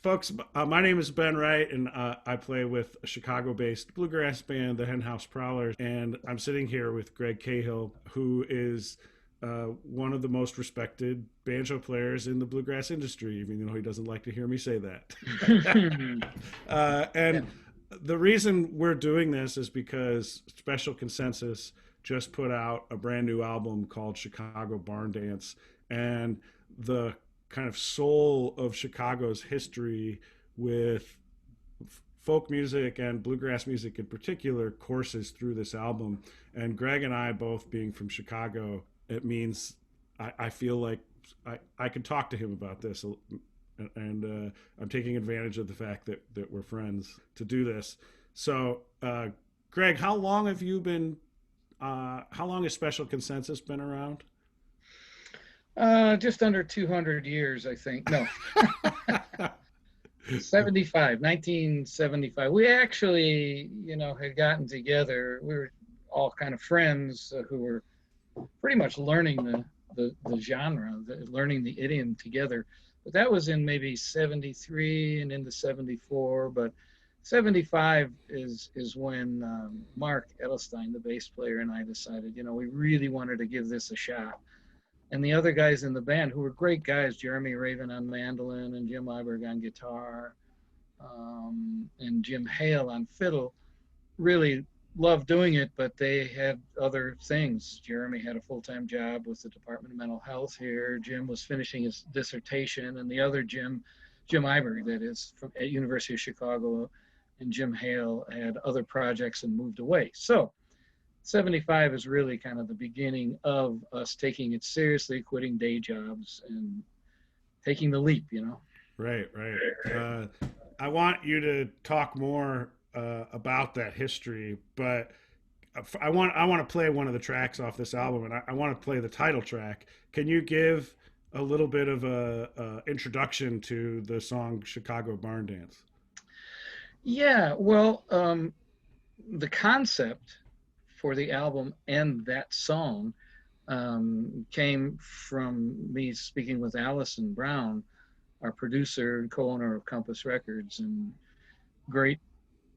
Folks, my name is Ben Wright, and I play with a Chicago-based bluegrass band, the Henhouse Prowlers. And I'm sitting here with Greg Cahill, who is one of the most respected banjo players in the bluegrass industry, even though he doesn't like to hear me say that. Yeah. And the reason we're doing this is because Special Consensus just put out a brand new album called Chicago Barn Dance. And the kind of soul of Chicago's history with folk music and bluegrass music in particular courses through this album. And Greg and I both being from Chicago, it means I feel like I can talk to him about this. And I'm taking advantage of the fact that we're friends to do this. So, Greg, how long have you been? How long has Special Consensus been around? Just under 200 years, I think. No, 75, 1975. We actually, had gotten together. We were all kind of friends who were pretty much learning the genre, learning the idiom together. But that was in maybe 73 and into 74. But 75 is when Mark Edelstein, the bass player, and I decided, we really wanted to give this a shot. And the other guys in the band who were great guys, Jeremy Raven on mandolin and Jim Iberg on guitar, and Jim Hale on fiddle, really loved doing it, but they had other things. Jeremy had a full-time job with the Department of Mental Health here. Jim was finishing his dissertation, and the other Jim Iberg, that is, from at University of Chicago, and Jim Hale had other projects and moved away. So 75 is really kind of the beginning of us taking it seriously, quitting day jobs and taking the leap. Right, right. I want you to talk more about that history, but I want to play one of the tracks off this album, and I want to play the title track. Can you give a little bit of a introduction to the song "Chicago Barn Dance"? Yeah, well, the concept for the album and that song came from me speaking with Allison Brown, our producer and co-owner of Compass Records, and great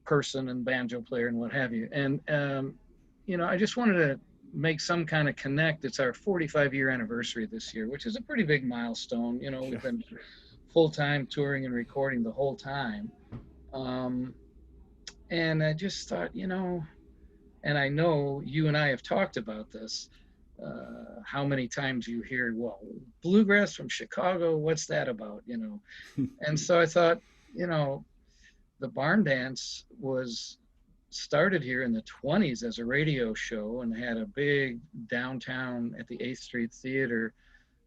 person and banjo player and what have you. And I just wanted to make some kind of connect. It's our 45-year anniversary this year, which is a pretty big milestone. Yeah. We've been full-time touring and recording the whole time. Um, and I just thought, and I know you and I have talked about this, how many times you hear, well, bluegrass from Chicago, what's that about? And so I thought, you know, the barn dance was started here in the 20s as a radio show and had a big downtown at the 8th Street Theater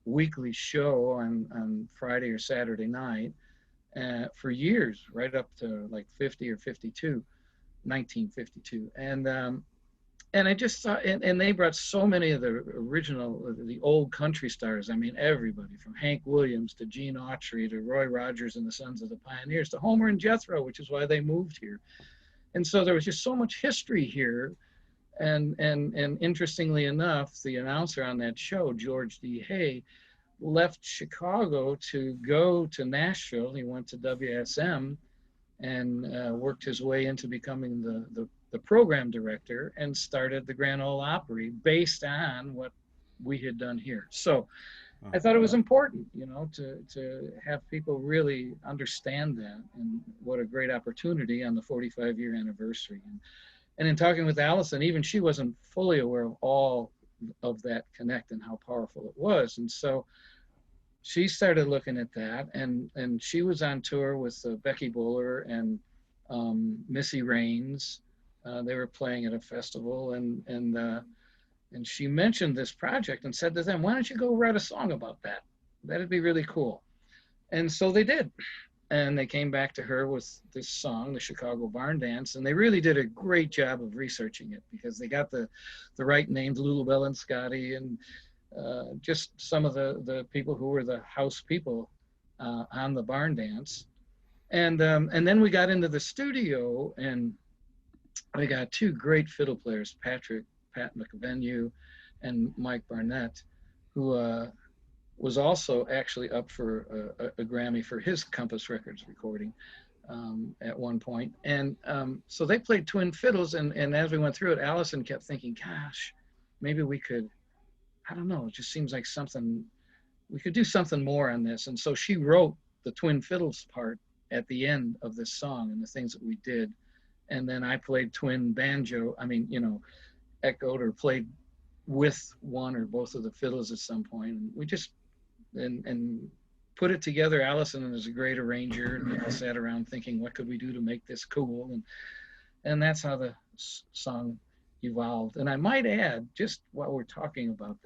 weekly show on Friday or Saturday night for years, right up to like 50 or 52, 1952. And I just thought, and they brought so many of the original, the old country stars. I mean, everybody from Hank Williams to Gene Autry to Roy Rogers and the Sons of the Pioneers to Homer and Jethro, which is why they moved here. And so there was just so much history here. And interestingly enough, the announcer on that show, George D. Hay, left Chicago to go to Nashville. He went to WSM and worked his way into becoming the program director and started the Grand Ole Opry based on what we had done here. So I thought it was important, to have people really understand that, and what a great opportunity on the 45-year anniversary. And in talking with Allison, even she wasn't fully aware of all of that connect and how powerful it was. And so she started looking at that, and she was on tour with Becky Buller and Missy Raines. They were playing at a festival, and she mentioned this project and said to them, "Why don't you go write a song about that? That'd be really cool." And so they did, and they came back to her with this song, the Chicago Barn Dance, and they really did a great job of researching it, because they got the right names, Lulabelle and Scotty, and just some of the people who were the house people on the Barn Dance. And then we got into the studio, and we got two great fiddle players, Pat McVenue and Mike Barnett, who was also actually up for a Grammy for his Compass Records recording at one point. And so they played twin fiddles. And as we went through it, Allison kept thinking, gosh, maybe we could, I don't know, it just seems like something, we could do something more on this. And so she wrote the twin fiddles part at the end of this song and the things that we did. And then I played twin banjo. I mean, echoed or played with one or both of the fiddles at some point. And we just, and put it together. Allison is a great arranger, and we all sat around thinking, what could we do to make this cool? And that's how the song evolved. And I might add, just while we're talking about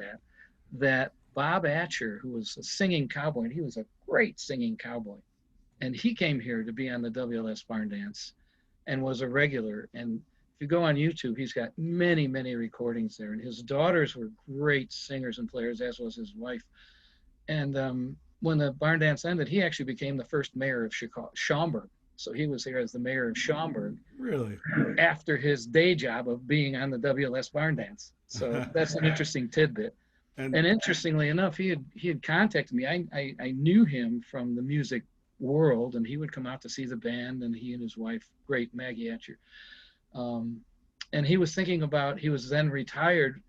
that Bob Atcher, who was a singing cowboy, and he was a great singing cowboy, and he came here to be on the WLS Barn Dance and was a regular. And if you go on YouTube, he's got many, many recordings there. And his daughters were great singers and players, as was his wife. And when the barn dance ended, he actually became the first mayor of Schaumburg. So he was here as the mayor of Schaumburg. Really? After his day job of being on the WLS Barn Dance. So that's an interesting tidbit. And interestingly enough, he had contacted me. I knew him from the music world, and he would come out to see the band, and he and his wife, great Maggie Atcher. And he was thinking about, he was then retired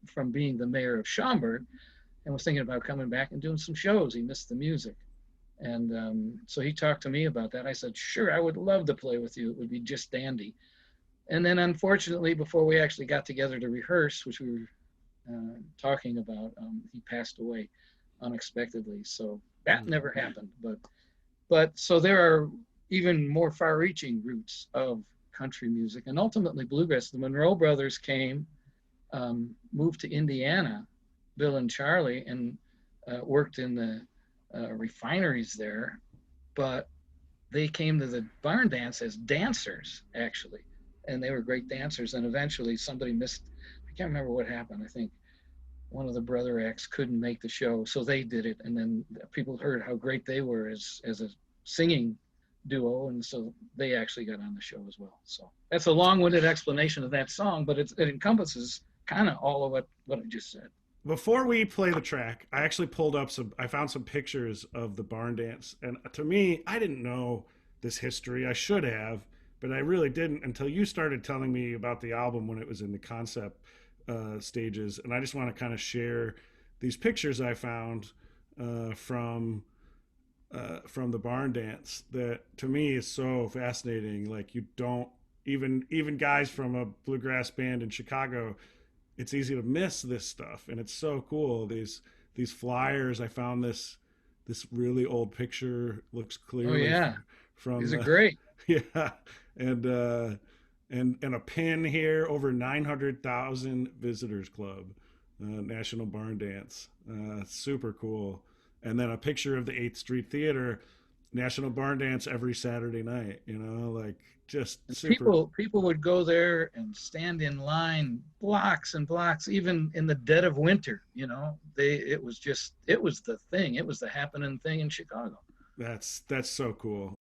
from being the mayor of Schaumburg, and was thinking about coming back and doing some shows. He missed the music. And so he talked to me about that. I said, sure, I would love to play with you. It would be just dandy. And then unfortunately, before we actually got together to rehearse, which we were talking about, he passed away unexpectedly. So that never happened. But so there are even more far-reaching roots of country music. And ultimately bluegrass. The Monroe brothers came, moved to Indiana, Bill and Charlie, and worked in the refineries there, but they came to the barn dance as dancers, actually, and they were great dancers. And eventually somebody missed, I can't remember what happened. I think one of the brother acts couldn't make the show, so they did it, and then people heard how great they were as a singing duo, and so they actually got on the show as well. So that's a long-winded explanation of that song, but it encompasses kind of all of what I just said. Before we play the track, I actually I found some pictures of the barn dance. And to me, I didn't know this history. I should have, but I really didn't until you started telling me about the album when it was in the concept stages. And I just want to kind of share these pictures I found from the barn dance that to me is so fascinating. Like, you don't, even guys from a bluegrass band in Chicago, it's easy to miss this stuff, and it's so cool. These flyers, I found this really old picture, looks clearly. Oh yeah, from these are great. Yeah, and a pin here, over 900,000 visitors club, National Barn Dance, super cool. And then a picture of the 8th Street Theater, National Barn Dance every Saturday night. Like, just super. People would go there and stand in line blocks and blocks, even in the dead of winter. It was the thing. It was the happening thing in Chicago. That's so cool.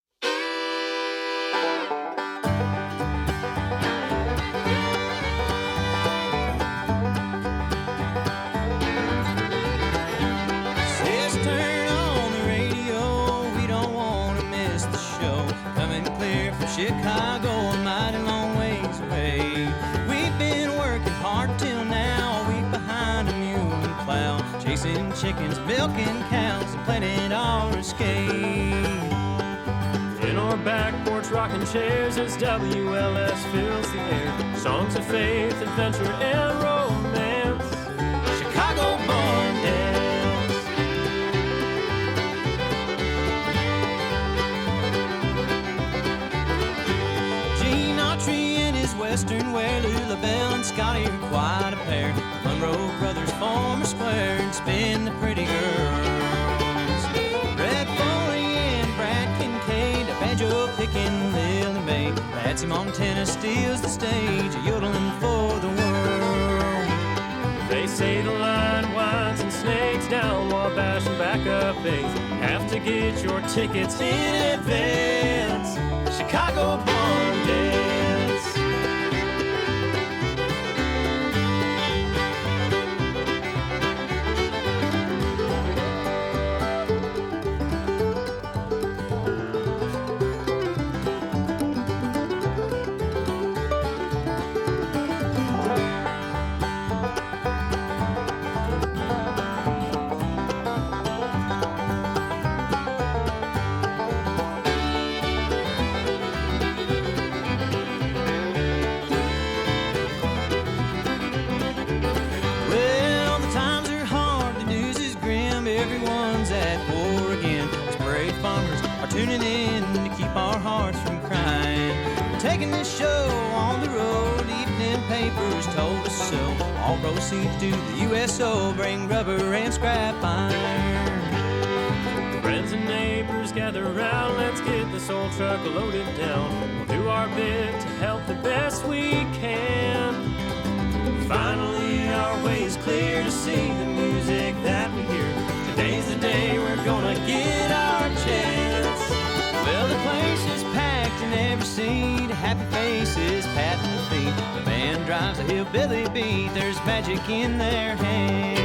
Chicago, a mighty long ways away. We've been working hard till now, a week behind a mule and plow, chasing chickens, milking cows, and planning our escape. In our back porch rocking chairs as WLS fills the air, songs of faith, adventure, and romance. Chicago Barn Dance. Western wear, Lula Bell and Scotty are quite a pair. Monroe brothers form a square and spin the pretty girls. Red Foley and Brad Kincaid, a banjo picking Lily Mae. Patsy Montana steals the stage, a yodeling for the world. They say the line winds and snakes down Wabash and back up 8th. Have to get your tickets in advance. Chicago Barn Dance. everyone's at war again. These brave farmers are tuning in to keep our hearts from crying. We're taking this show on the road, evening papers told us so. All proceeds to the USO, bring rubber and scrap iron. Friends and neighbors gather round, let's get this old truck loaded down. We'll do our bit to help the best we can. Finally our way is clear to see the music that we hear. Today's the day we're gonna get our chance. Well, the place is packed in every seat, happy faces patting the feet. The band drives a hillbilly beat, there's magic in their hands.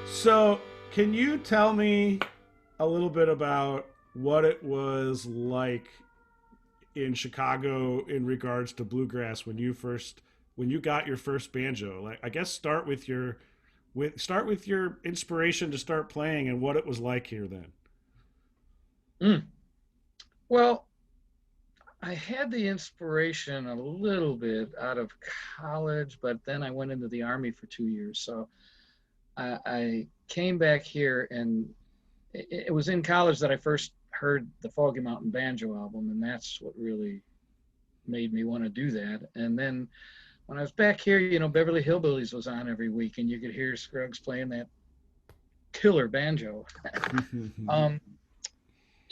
So, can you tell me a little bit about what it was like in Chicago in regards to bluegrass when you got your first banjo? Like, I guess start with your inspiration to start playing and what it was like here then. Well, I had the inspiration a little bit out of college, but then I went into the Army for 2 years. So I came back here, and it was in college that I first heard the Foggy Mountain Banjo album, and that's what really made me want to do that. And then when I was back here, you know, Beverly Hillbillies was on every week, and you could hear Scruggs playing that killer banjo.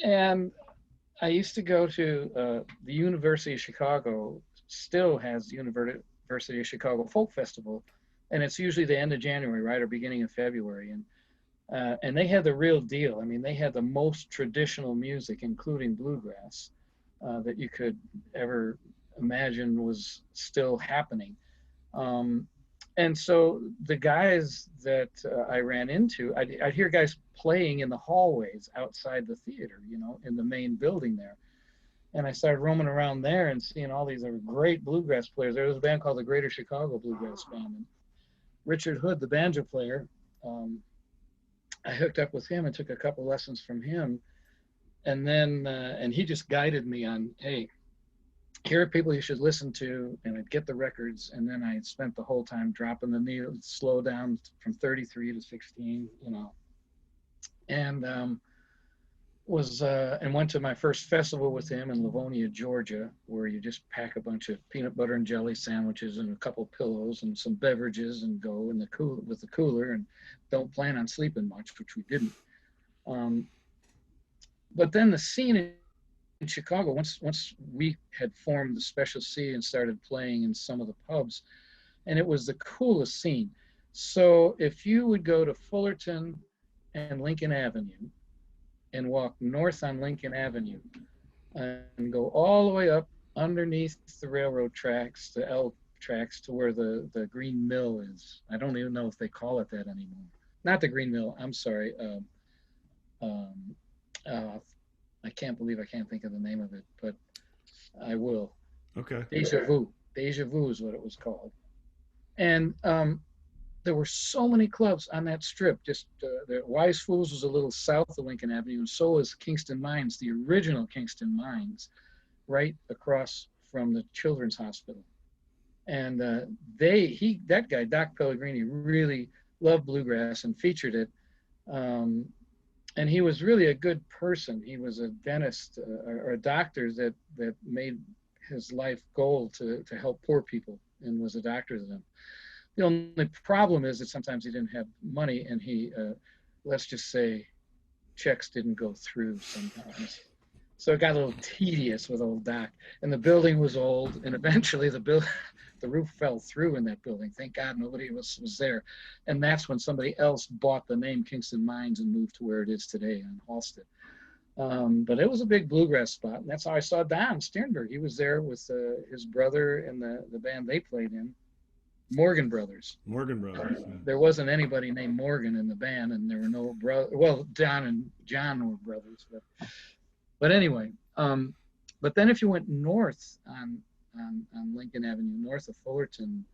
And I used to go to the University of Chicago, still has the University of Chicago Folk Festival, and it's usually the end of January, right, or beginning of February. And they had the real deal. I mean, they had the most traditional music, including bluegrass, that you could ever imagine was still happening. And so the guys that I ran into, I'd hear guys playing in the hallways outside the theater, you know, in the main building there. And I started roaming around there and seeing all these great bluegrass players. There was a band called the Greater Chicago Bluegrass Band. And Richard Hood, the banjo player, I hooked up with him and took a couple lessons from him. And then, and he just guided me on, hey, here are people you should listen to, and I'd get the records. And then I spent the whole time dropping the needle, slow down from 33 to 16, you know, and went to my first festival with him in Livonia, Georgia, where you just pack a bunch of peanut butter and jelly sandwiches and a couple pillows and some beverages and go in the cooler and don't plan on sleeping much, which we didn't. But then the scene in Chicago, once we had formed the Special C and started playing in some of the pubs, and it was the coolest scene. So if you would go to Fullerton and Lincoln Avenue and walk north on Lincoln Avenue and go all the way up underneath the railroad tracks, the L tracks, to where the Green Mill is. I don't even know if they call it that anymore. Not the Green Mill, I'm sorry. I can't believe I can't think of the name of it, but I will. Okay. Deja Vu. Deja Vu is what it was called. And there were so many clubs on that strip. Just the Wise Fools was a little south of Lincoln Avenue, and so was Kingston Mines, the original Kingston Mines, right across from the Children's Hospital. And that guy, Doc Pellegrini, really loved bluegrass and featured it. And he was really a good person. He was a dentist or a doctor that made his life goal to help poor people, and was a doctor to them. The only problem is that sometimes he didn't have money, and he, let's just say, checks didn't go through sometimes. So it got a little tedious with old Doc. And the building was old, and eventually the roof fell through in that building. Thank God nobody was there. And that's when somebody else bought the name Kingston Mines and moved to where it is today on Halsted. But it was a big bluegrass spot, and that's how I saw Don Sternberg. He was there with his brother and the band they played in, Morgan Brothers. Morgan Brothers. Yeah. There wasn't anybody named Morgan in the band, and there were no brothers. Well, Don and John were brothers, but anyway. But then if you went north on Lincoln Avenue, north of Fullerton,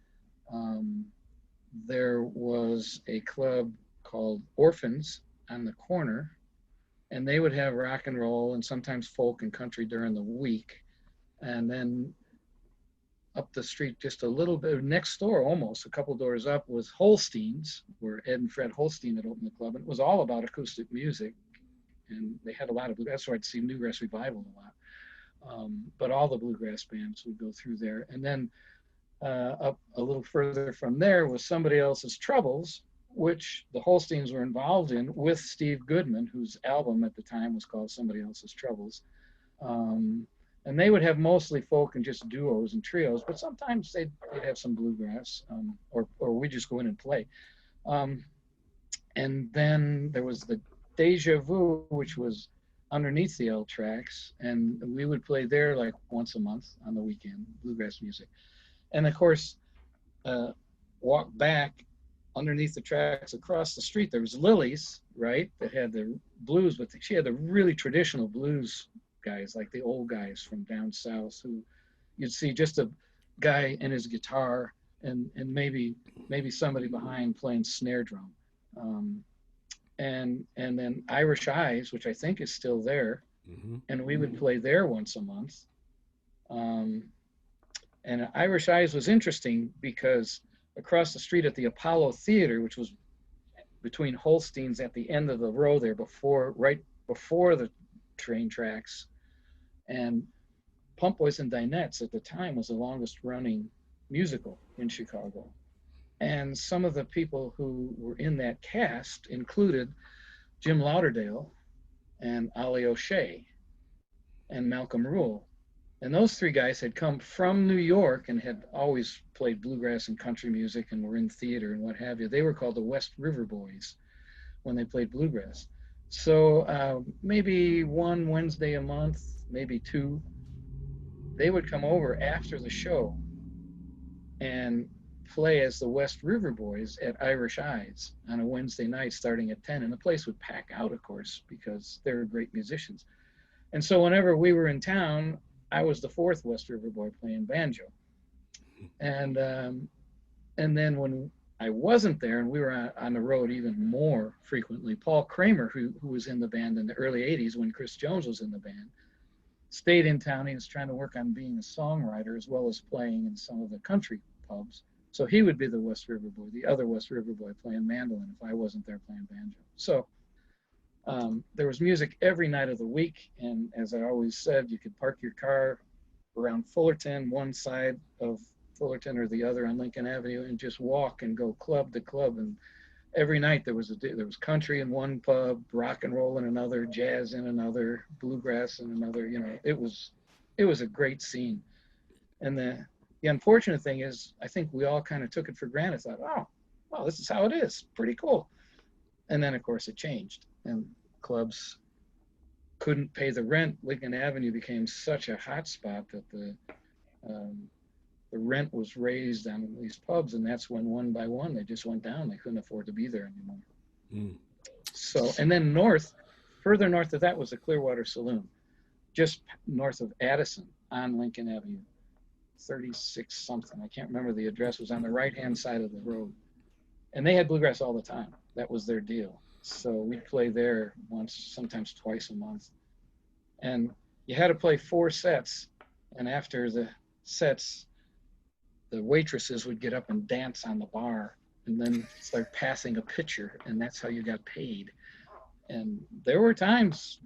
there was a club called Orphans on the corner, and they would have rock and roll and sometimes folk and country during the week. And then up the street just a little bit, next door almost, a couple doors up, was Holstein's, where Ed and Fred Holstein had opened the club. And it was all about acoustic music. And they had a lot of bluegrass. That's where I'd see Newgrass Revival a lot. But all the bluegrass bands would go through there. And then up a little further from there was Somebody Else's Troubles, which the Holsteins were involved in with Steve Goodman, whose album at the time was called Somebody Else's Troubles. And they would have mostly folk and just duos and trios, but sometimes they'd have some bluegrass, or we just go in and play. And then there was the Deja Vu, which was underneath the L tracks, and we would play there like once a month on the weekend, bluegrass music. And of course, walk back underneath the tracks across the street, there was Lily's, right, that had the blues, but she had the really traditional blues guys, like the old guys from down south, who you'd see just a guy and his guitar and maybe somebody behind playing snare drum. And then Irish Eyes, which I think is still there, and we would play there once a month. And Irish Eyes was interesting because across the street at the Apollo Theater, which was between Holstein's at the end of the row there, right before the train tracks, and Pump Boys and Dinettes at the time was the longest running musical in Chicago. And some of the people who were in that cast included Jim Lauderdale and Ollie O'Shea and Malcolm Rule. And those three guys had come from New York and had always played bluegrass and country music and were in theater and what have you. They were called the West River Boys when they played bluegrass. So maybe one Wednesday a month, maybe two, they would come over after the show and play as the West River Boys at Irish Eyes on a Wednesday night starting at 10. And the place would pack out, of course, because they're great musicians. And so whenever we were in town, I was the fourth West River Boy playing banjo. And then when I wasn't there and we were on the road even more frequently, Paul Kramer, who was in the band in the early 80s when Chris Jones was in the band, stayed in town. He was trying to work on being a songwriter as well as playing in some of the country pubs. So he would be the West River Boy, the other West River Boy playing mandolin if I wasn't there playing banjo. So there was music every night of the week. And as I always said, you could park your car around Fullerton, one side of Fullerton or the other on Lincoln Avenue, and just walk and go club to club. And every night there was country in one pub, rock and roll in another, jazz in another, bluegrass in another. You know, it was a great scene. And the unfortunate thing is, I think we all kind of took it for granted. Thought, oh, well, this is how it is. Pretty cool. And then, of course, it changed, and clubs couldn't pay the rent. Lincoln Avenue became such a hot spot that the rent was raised on these pubs, and that's when one by one they just went down. They couldn't afford to be there anymore. So, and then further north of that was the Clearwater Saloon, just north of Addison on Lincoln Avenue, 36 something. I can't remember the address. It was on the right-hand side of the road. And they had bluegrass all the time. That was their deal. So we'd play there once, sometimes twice a month. And you had to play 4 sets. And after the sets, the waitresses would get up and dance on the bar and then start passing a pitcher. And that's how you got paid. And there were times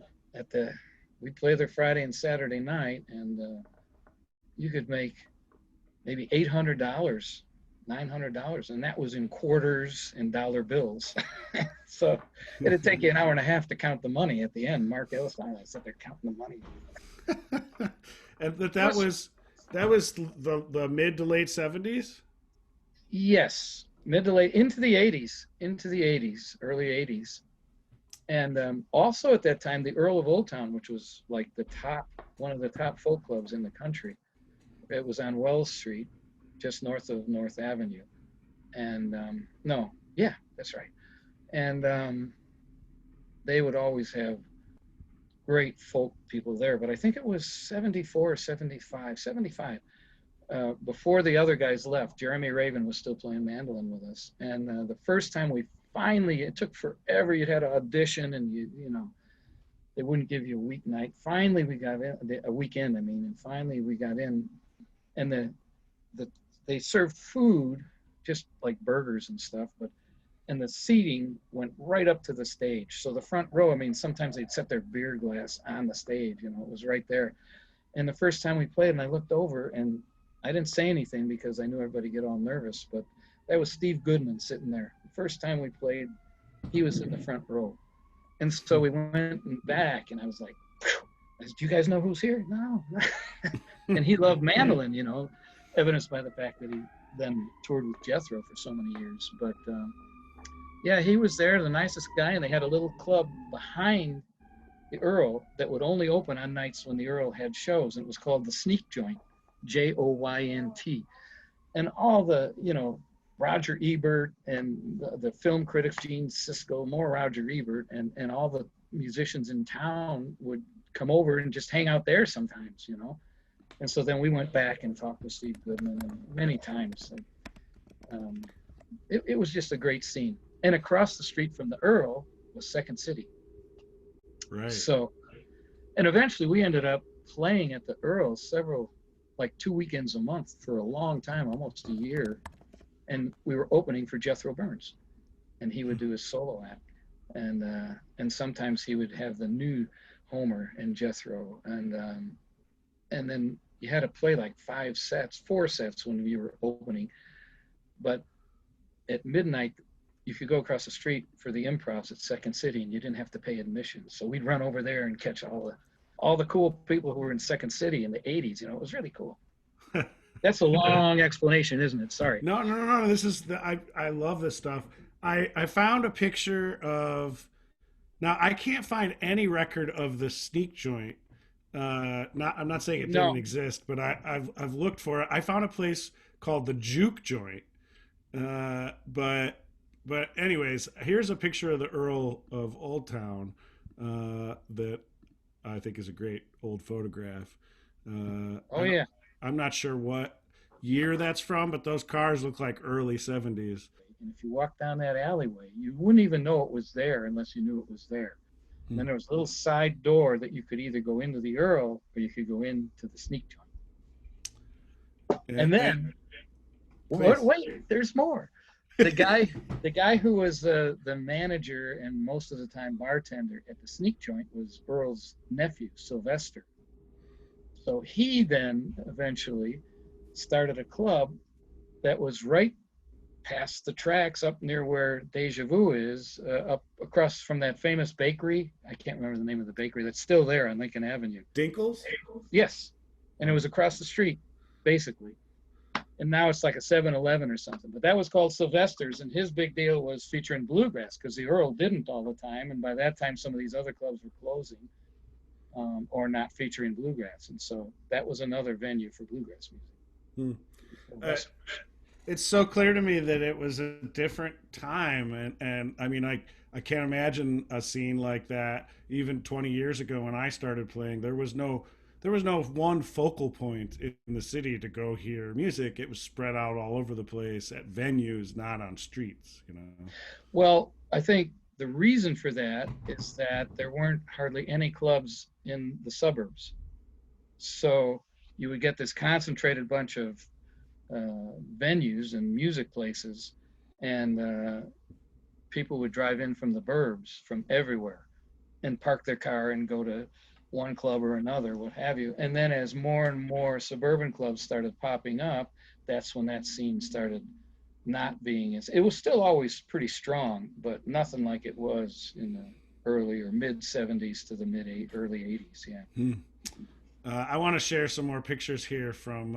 we'd play there Friday and Saturday night, and you could make maybe $800, $900, and that was in quarters and dollar bills. So it'd take you an hour and a half to count the money at the end. Mark Ellis and I sat there counting the money. And that was the mid to late 70s? Yes, mid to late, into the 80s, early 80s. And also at that time, the Earl of Old Town, which was like one of the top folk clubs in the country, it was on Wells Street, just north of North Avenue. And no, yeah, that's right. And they would always have great folk people there. But I think it was 74 or 75. Before the other guys left, Jeremy Raven was still playing mandolin with us. And the first time it took forever. You'd had to audition, and you know, they wouldn't give you a weeknight. Finally, we got in a weekend. I mean, and finally we got in, and they served food, just like burgers and stuff, and the seating went right up to the stage. So the front row, I mean, sometimes they'd set their beer glass on the stage. You know, it was right there. And the first time we played, and I looked over, and I didn't say anything because I knew everybody get all nervous, but that was Steve Goodman sitting there. The first time we played, he was in the front row. And so we went back, and I was like, do you guys know who's here? No. And he loved mandolin, you know, evidenced by the fact that he then toured with Jethro for so many years. But yeah, he was there, the nicest guy, and they had a little club behind the Earl that would only open on nights when the Earl had shows, and it was called the Sneak Joint, Joynt. And all the, you know, Roger Ebert and the film critics, Gene Siskel, more Roger Ebert, and all the musicians in town would come over and just hang out there sometimes, you know. And so then we went back and talked with Steve Goodman many times. And, it was just a great scene. And across the street from the Earl was Second City. Right. So, and eventually we ended up playing at the Earl like 2 weekends a month for a long time, almost a year. And we were opening for Jethro Burns, and he would do his solo act. And sometimes he would have the new Homer and Jethro. And then you had to play like 4 sets when we were opening. But at midnight, you could go across the street for the improvs at Second City, and you didn't have to pay admission. So we'd run over there and catch all the cool people who were in Second City in the 80s. You know, it was really cool. That's a long explanation, isn't it? Sorry. No. This is I love this stuff. I found a picture of, now I can't find any record of the Sneak Joint. I'm not saying it didn't exist, but I've looked for it. I found a place called the Juke Joint. But anyways, here's a picture of the Earl of Old Town that I think is a great old photograph. Yeah. I'm not sure what year that's from, but those cars look like early 70s. And if you walk down that alleyway, you wouldn't even know it was there unless you knew it was there. And then there was a little side door that you could either go into the Earl or you could go into the Sneak Joint. And then, wait, there's more. The guy who was the manager and most of the time bartender at the Sneak Joint was Earl's nephew, Sylvester. So he then eventually started a club that was right past the tracks up near where Deja Vu is, up across from that famous bakery. I can't remember the name of the bakery that's still there on Lincoln Avenue. Dinkles? Yes. And it was across the street, basically. And now it's like a 7-Eleven or something. But that was called Sylvester's, and his big deal was featuring bluegrass, because the Earl didn't all the time. And by that time, some of these other clubs were closing or not featuring bluegrass. And so that was another venue for bluegrass music. It's so clear to me that it was a different time. And I mean, I can't imagine a scene like that even 20 years ago when I started playing. There was no one focal point in the city to go hear music. It was spread out all over the place at venues, not on streets, you know. Well, I think the reason for that is that there weren't hardly any clubs in the suburbs. So you would get this concentrated bunch of venues and music places, and people would drive in from the burbs from everywhere and park their car and go to one club or another, what have you. And then as more and more suburban clubs started popping up, that's when that scene started not being as, it was still always pretty strong, but nothing like it was in the early or mid 70s to the early 80s. Yeah. I want to share some more pictures here from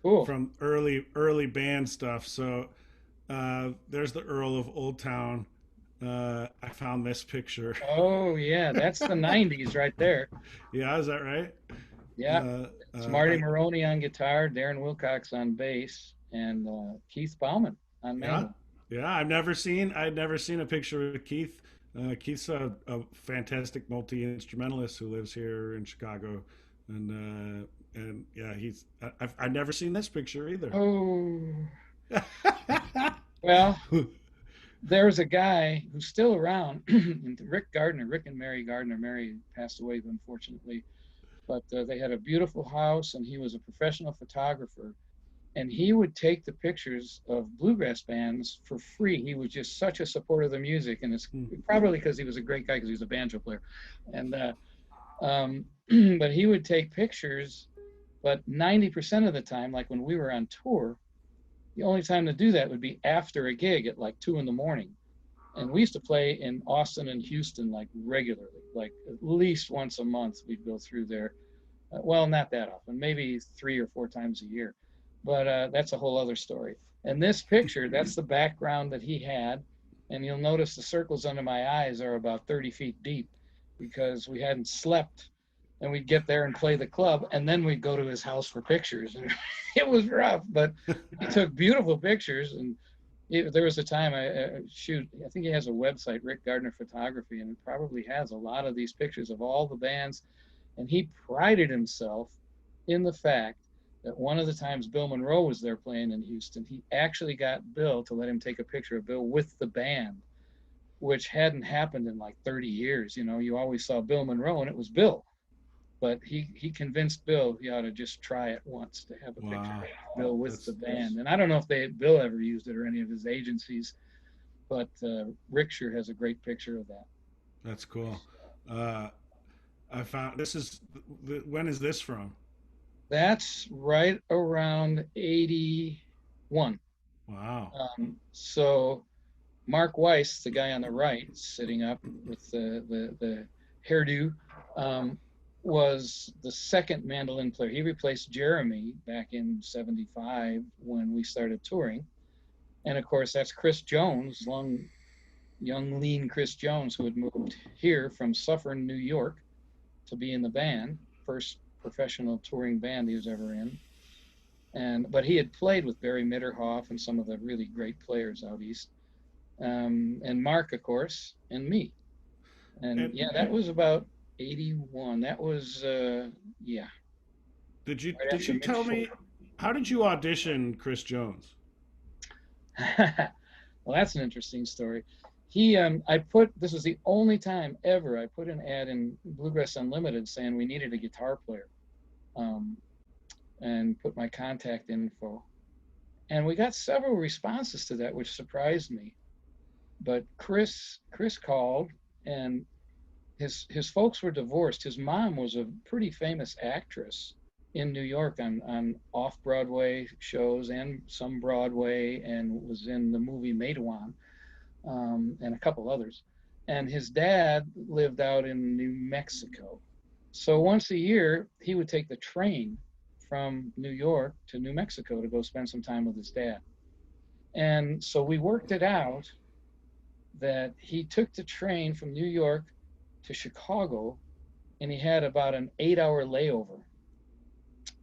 cool. from early band stuff. So there's the Earl of Old Town. I found this picture. Oh yeah, that's the '90s right there. Yeah, is that right? Yeah, Uh, it's Marty I, Maroney on guitar, Darren Wilcox on bass, and Keith Bauman on yeah, mandolin. yeah. I'd never seen a picture of Keith. Keith's a fantastic multi instrumentalist who lives here in Chicago, and yeah, I've never seen this picture either. Oh, well, there's a guy who's still around, Rick Gardner, Rick and Mary Gardner. Mary passed away, unfortunately, but they had a beautiful house, and he was a professional photographer. And he would take the pictures of bluegrass bands for free. He was just such a supporter of the music, and it's probably because he was a great guy because he was a banjo player. And but he would take pictures, but 90% of the time, like when we were on tour, the only time to do that would be after a gig at like 2 in the morning. And we used to play in Austin and Houston like regularly, like at least once a month. We'd go through there. Well, not that often, maybe 3 or 4 times a year, but that's a whole other story. And this picture, that's the background that he had. And you'll notice the circles under my eyes are about 30 feet deep because we hadn't slept. And we'd get there and play the club, and then we'd go to his house for pictures. It was rough, but he took beautiful pictures. And there was a time I think he has a website, Rick Gardner Photography, and it probably has a lot of these pictures of all the bands. And he prided himself in the fact that one of the times Bill Monroe was there playing in Houston, he actually got Bill to let him take a picture of Bill with the band, which hadn't happened in like 30 years. You know, you always saw Bill Monroe and it was Bill. But he convinced Bill he ought to just try it once to have a picture Wow, of Bill with the band. And I don't know if Bill ever used it or any of his agencies, but Rick sure has a great picture of that. that's cool. I found this is when is this from? That's right around 81. Wow. So Mark Weiss, the guy on the right, sitting up with the hairdo, was the second mandolin player. He replaced Jeremy back in '75 when we started touring. And of course, that's Chris Jones, young, lean Chris Jones, who had moved here from Suffern, New York to be in the band, first professional touring band he was ever in. But he had played with Barry Mitterhoff and some of the really great players out east. And Mark, of course, and me. And yeah, that was about 81. That was yeah. Did you Right did after you tell Mitch me how did you audition Chris Jones? Well, that's an interesting story. This was the only time ever I put an ad in Bluegrass Unlimited saying we needed a guitar player, and put my contact info. And we got several responses to that, which surprised me. But Chris called, and his folks were divorced. His mom was a pretty famous actress in New York on off-Broadway shows and some Broadway, and was in the movie Matewan, and a couple others. And his dad lived out in New Mexico. So once a year, he would take the train from New York to New Mexico to go spend some time with his dad. And so we worked it out that he took the train from New York to Chicago, and he had about an 8-hour layover.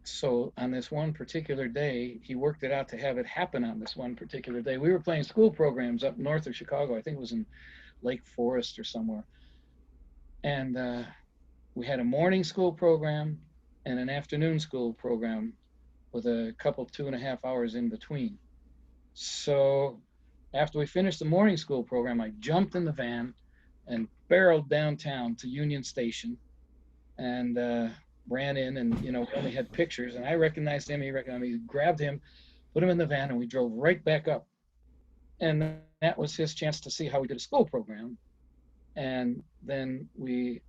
So on this one particular day, he worked it out to have it happen on this one particular day. We were playing school programs up north of Chicago. I think it was in Lake Forest or somewhere. And we had a morning school program and an afternoon school program with a couple 2.5 hours in between. So after we finished the morning school program, I jumped in the van and barreled downtown to Union Station, and ran in, and we only had pictures, and I recognized him, he recognized me, grabbed him, put him in the van, and we drove right back up. And that was his chance to see how we did a school program. And then we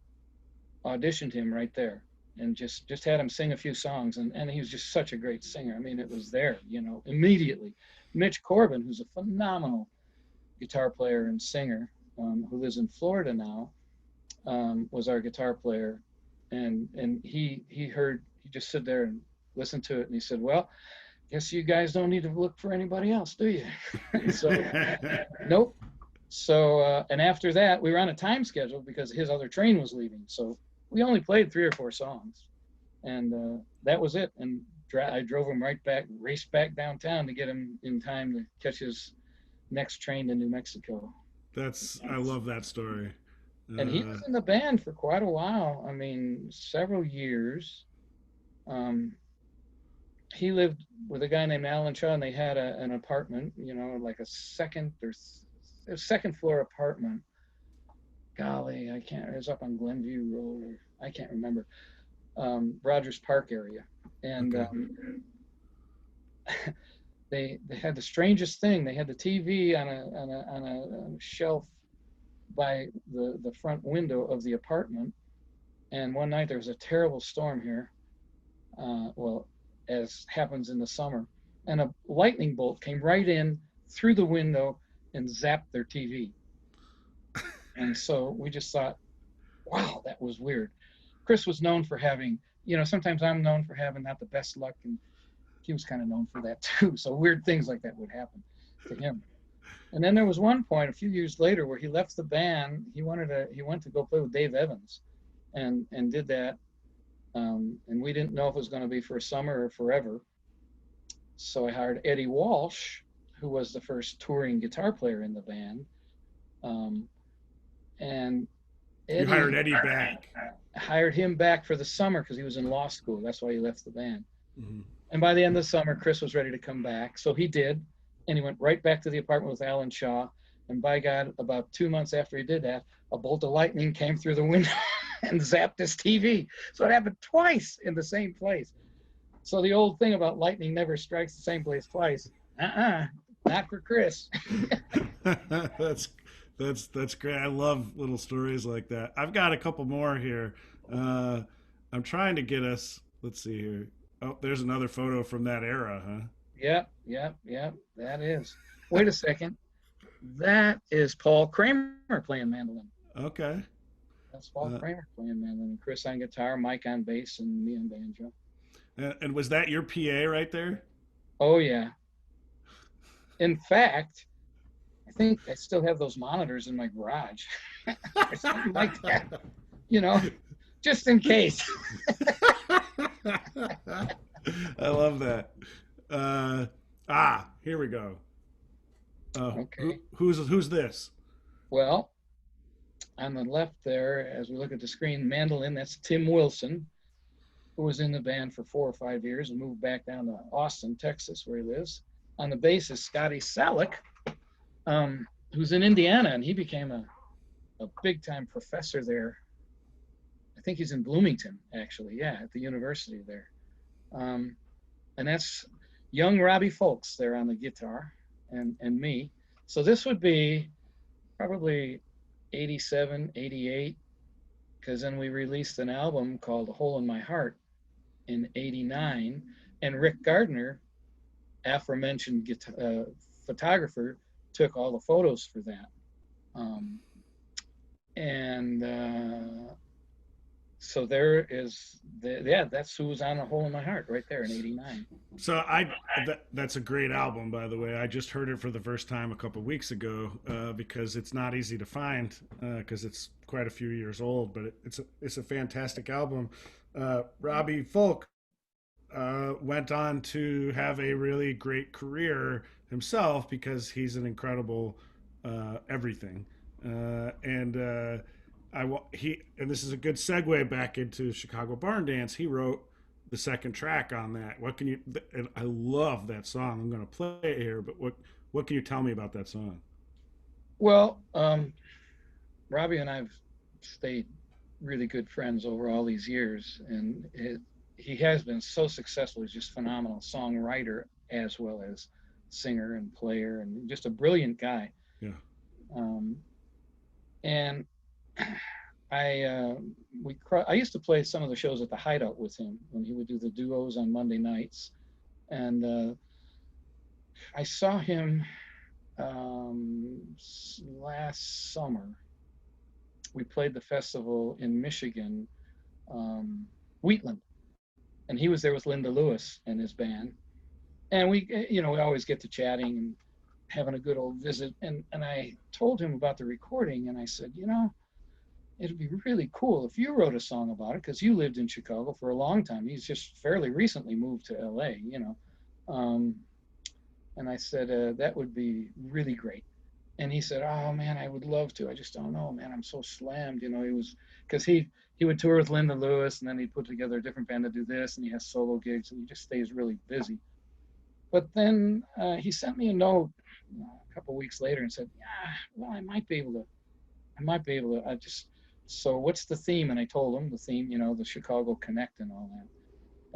auditioned him right there, and just had him sing a few songs, and he was just such a great singer. I mean, it was there, immediately. Mitch Corbin, who's a phenomenal guitar player and singer, who lives in Florida now, was our guitar player. And he just stood there and listened to it, and he said, "Well, guess you guys don't need to look for anybody else, do you?" So, nope. So, and after that, we were on a time schedule because his other train was leaving. So we only played 3 or 4 songs, and that was it. And I drove him right back, raced back downtown to get him in time to catch his next train to New Mexico. I love that story. And he was in the band for quite a while. I mean, several years. He lived with a guy named Alan Shaw, and they had an apartment, like a second floor apartment. Golly, I can't. It was up on Glenview Road, or I can't remember. Rogers Park area, and okay. They had the strangest thing. They had the TV on a shelf by the front window of the apartment. And one night there was a terrible storm here, well, as happens in the summer, and a lightning bolt came right in through the window and zapped their TV. And so we just thought, wow, that was weird. Chris was known for having, sometimes I'm known for having not the best luck, and he was kind of known for that too. So weird things like that would happen to him. And then there was one point a few years later where he left the band. He went to go play with Dave Evans, and did that. And we didn't know if it was going to be for a summer or forever. So I hired Eddie Walsh, who was the first touring guitar player in the band. And Eddie, you hired Eddie back. Hired him back for the summer because he was in law school. That's why he left the band. Mm-hmm. And by the end of the summer, Chris was ready to come back. So he did. And he went right back to the apartment with Alan Shaw. And by God, about 2 months after he did that, a bolt of lightning came through the window and zapped his TV. So it happened twice in the same place. So the old thing about lightning never strikes the same place twice. Not for Chris. That's great. I love little stories like that. I've got a couple more here. I'm trying to get us. Let's see here. Oh, there's another photo from that era, huh? Yep. That is. Wait a second. That is Paul Kramer playing mandolin. Okay. That's Paul Kramer playing mandolin. Chris on guitar, Mike on bass, and me on banjo. And was that your PA right there? Oh, yeah. In fact, I think I still have those monitors in my garage. Or something like that. Just in case. I love that. Here we go. Okay. Who's this? Well, on the left there, as we look at the screen, mandolin, that's Tim Wilson, who was in the band for 4 or 5 years and moved back down to Austin, Texas, where he lives. On the bass is Scotty Salick, who's in Indiana, and he became a big-time professor there. I think he's in Bloomington, actually, at the university there. And that's young Robbie Folks there on the guitar, and me. So this would be probably 87, 88, because then we released an album called A Hole in My Heart in 89, and Rick Gardner, aforementioned photographer, took all the photos for that. So there is, that's who was on A Hole in My Heart right there in 89. So that's a great album, by the way. I just heard it for the first time a couple of weeks ago because it's not easy to find because it's quite a few years old, but it's a fantastic album. Robbie Folk went on to have a really great career himself because he's an incredible everything. And this is a good segue back into Chicago Barn Dance. He wrote the second track on that. And I love that song. I'm going to play it here, but what can you tell me about that song? Well, Robbie and I've stayed really good friends over all these years, and he has been so successful. He's just phenomenal songwriter as well as singer and player, and just a brilliant guy. Yeah. And I used to play some of the shows at the Hideout with him when he would do the duos on Monday nights, and I saw him last summer. We played the festival in Michigan, Wheatland, and he was there with Linda Lewis and his band, and we always get to chatting and having a good old visit. And I told him about the recording, and I said, you know, it'd be really cool if you wrote a song about it, because you lived in Chicago for a long time. He's just fairly recently moved to LA, you know. And I said, that would be really great. And he said, oh man, I would love to. I just don't know, man. I'm so slammed. You know, he was, because he would tour with Linda Lewis, and then he'd put together a different band to do this, and he has solo gigs, and he just stays really busy. But then he sent me a note a couple of weeks later and said, yeah, well, I might be able to. So what's the theme? And I told him the theme, you know, the Chicago Connect and all that.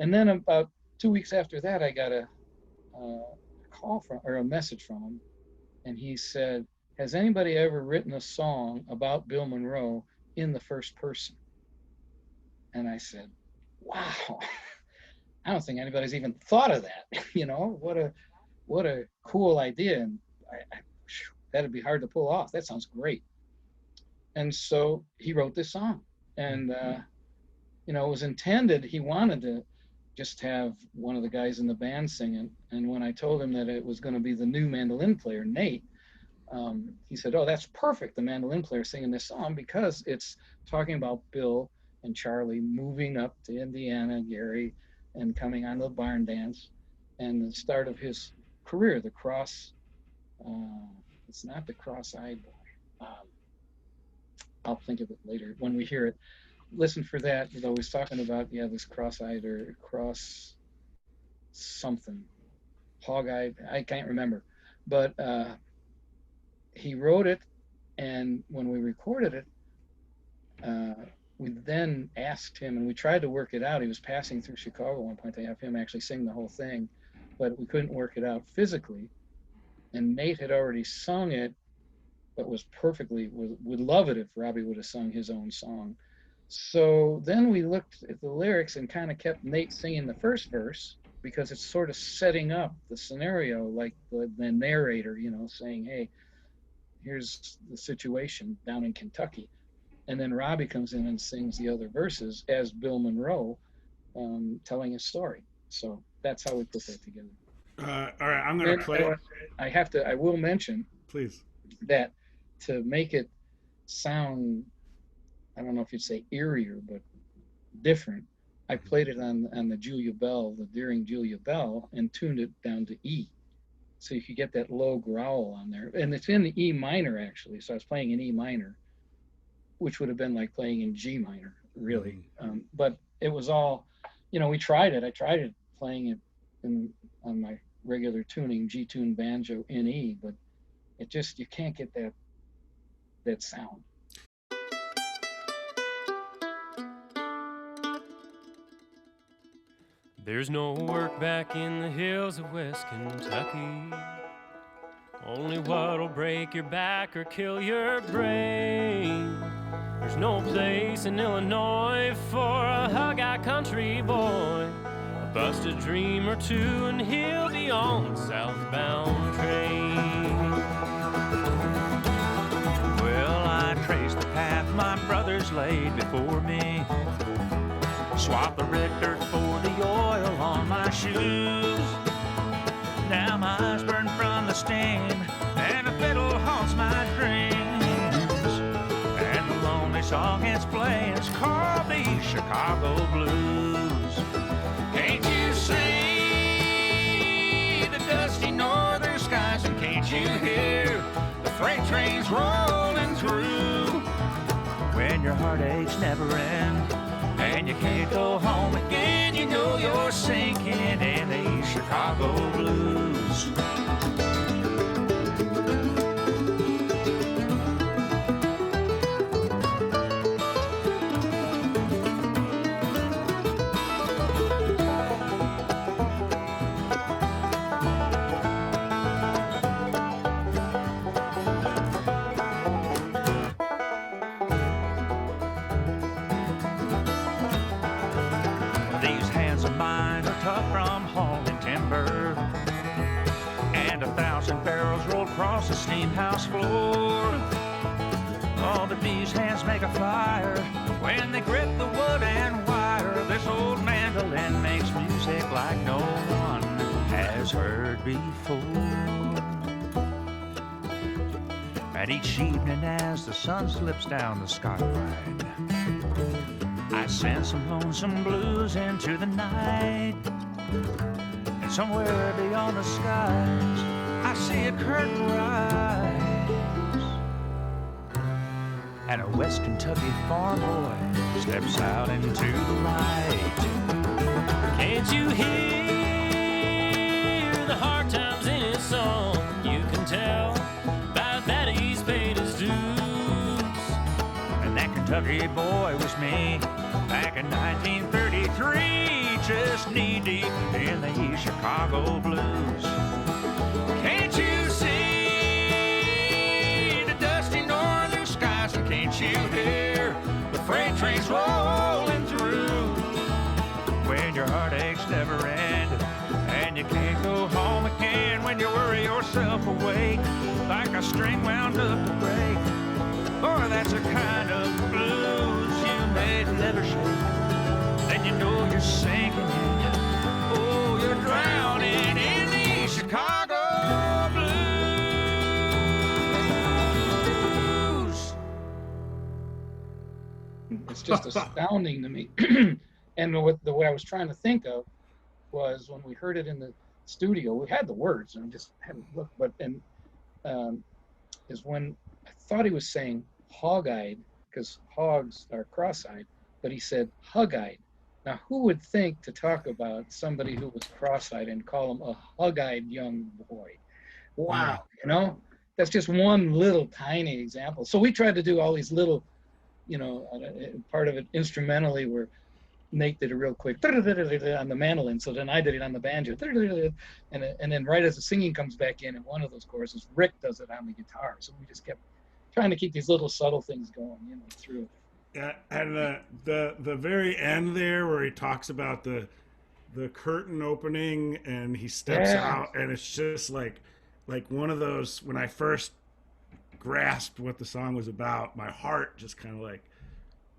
And then about 2 weeks after that, I got a call from, or a message from him. And he said, has anybody ever written a song about Bill Monroe in the first person? And I said, wow, I don't think anybody's even thought of that. You know, what a cool idea. And that'd be hard to pull off. That sounds great. And so he wrote this song. And, you know, it was intended, he wanted to just have one of the guys in the band sing it. And when I told him that it was going to be the new mandolin player, Nate, he said, oh, that's perfect, the mandolin player singing this song, because it's talking about Bill and Charlie moving up to Indiana, Gary, and coming on the barn dance, and the start of his career, it's not the cross-eyed boy. I'll think of it later when we hear it. Listen for that, though. He's talking about, this cross-eyed or cross something, hog-eyed, I can't remember. But he wrote it, and when we recorded it, we then asked him, and we tried to work it out. He was passing through Chicago at one point to have him actually sing the whole thing, but we couldn't work it out physically. And Nate had already sung it, but would love it if Robbie would have sung his own song. So then we looked at the lyrics and kind of kept Nate singing the first verse, because it's sort of setting up the scenario, like the narrator, you know, saying, hey, here's the situation down in Kentucky. And then Robbie comes in and sings the other verses as Bill Monroe, telling his story. So that's how we put that together. All right, I'm going to play. I will mention, please, that to make it sound, I don't know if you'd say eerier, but different, I played it on the Julia Bell, the Deering Julia Bell, and tuned it down to E. So you could get that low growl on there. And it's in the E minor, actually. So I was playing in E minor, which would have been like playing in G minor, really. But it was all, you know, we tried it. I tried it playing it on my regular tuning, G-tune banjo in E, but it just, you can't get that sound. There's no work back in the hills of West Kentucky, only what'll break your back or kill your brain. There's no place in Illinois for a hug-eye country boy, a busted dream or two and he'll be on the southbound train. Well, I traced the path my brothers laid before me, swapped the red dirt for the oil on my shoes. Now my eyes burn from the steam, and the fiddle haunts my dreams. And the lonely song it's playing is called the Chicago Blues. Can't you see the dusty northern skies, and can't you hear the freight trains rolling through? When your heartaches never end and you can't go home again, you know you're sinking in the Chicago blues. Across the steam house floor. Oh, but these hands make a fire when they grip the wood and wire. This old mandolin makes music like no one has heard before. And each evening as the sun slips down the skyline, I send some lonesome blues into the night. And somewhere beyond the skies, I see a curtain rise. And a West Kentucky farm boy steps out into the light. Can't you hear the hard times in his song? You can tell by that he's paid his dues. And that Kentucky boy was me back in 1933, just knee-deep in the East Chicago blues. Can't you see the dusty northern skies? And can't you hear the freight trains rolling through? When your heartaches never end and you can't go home again, when you worry yourself awake like a string wound up to break. Boy, that's a kind of blues you may never shake. Then you know you're sinking in. Oh, you're drowning in the Chicago blues. It's just astounding to me. And the way I was trying to think of was when we heard it in the studio, we had the words and just hadn't looked, but is when I thought he was saying hog-eyed, because hogs are cross-eyed, but he said hug-eyed. Now, who would think to talk about somebody who was cross-eyed and call him a hug-eyed young boy? Wow, you know, that's just one little tiny example. So we tried to do all these little, you know, part of it instrumentally where Nate did it real quick on the mandolin, so then I did it on the banjo, and then right as the singing comes back in one of those choruses, Rick does it on the guitar. So we just kept trying to keep these little subtle things going, you know, through it. Yeah, and the very end there where he talks about the curtain opening and he steps out, and it's just like one of those, when I first grasped what the song was about, my heart just kind of like,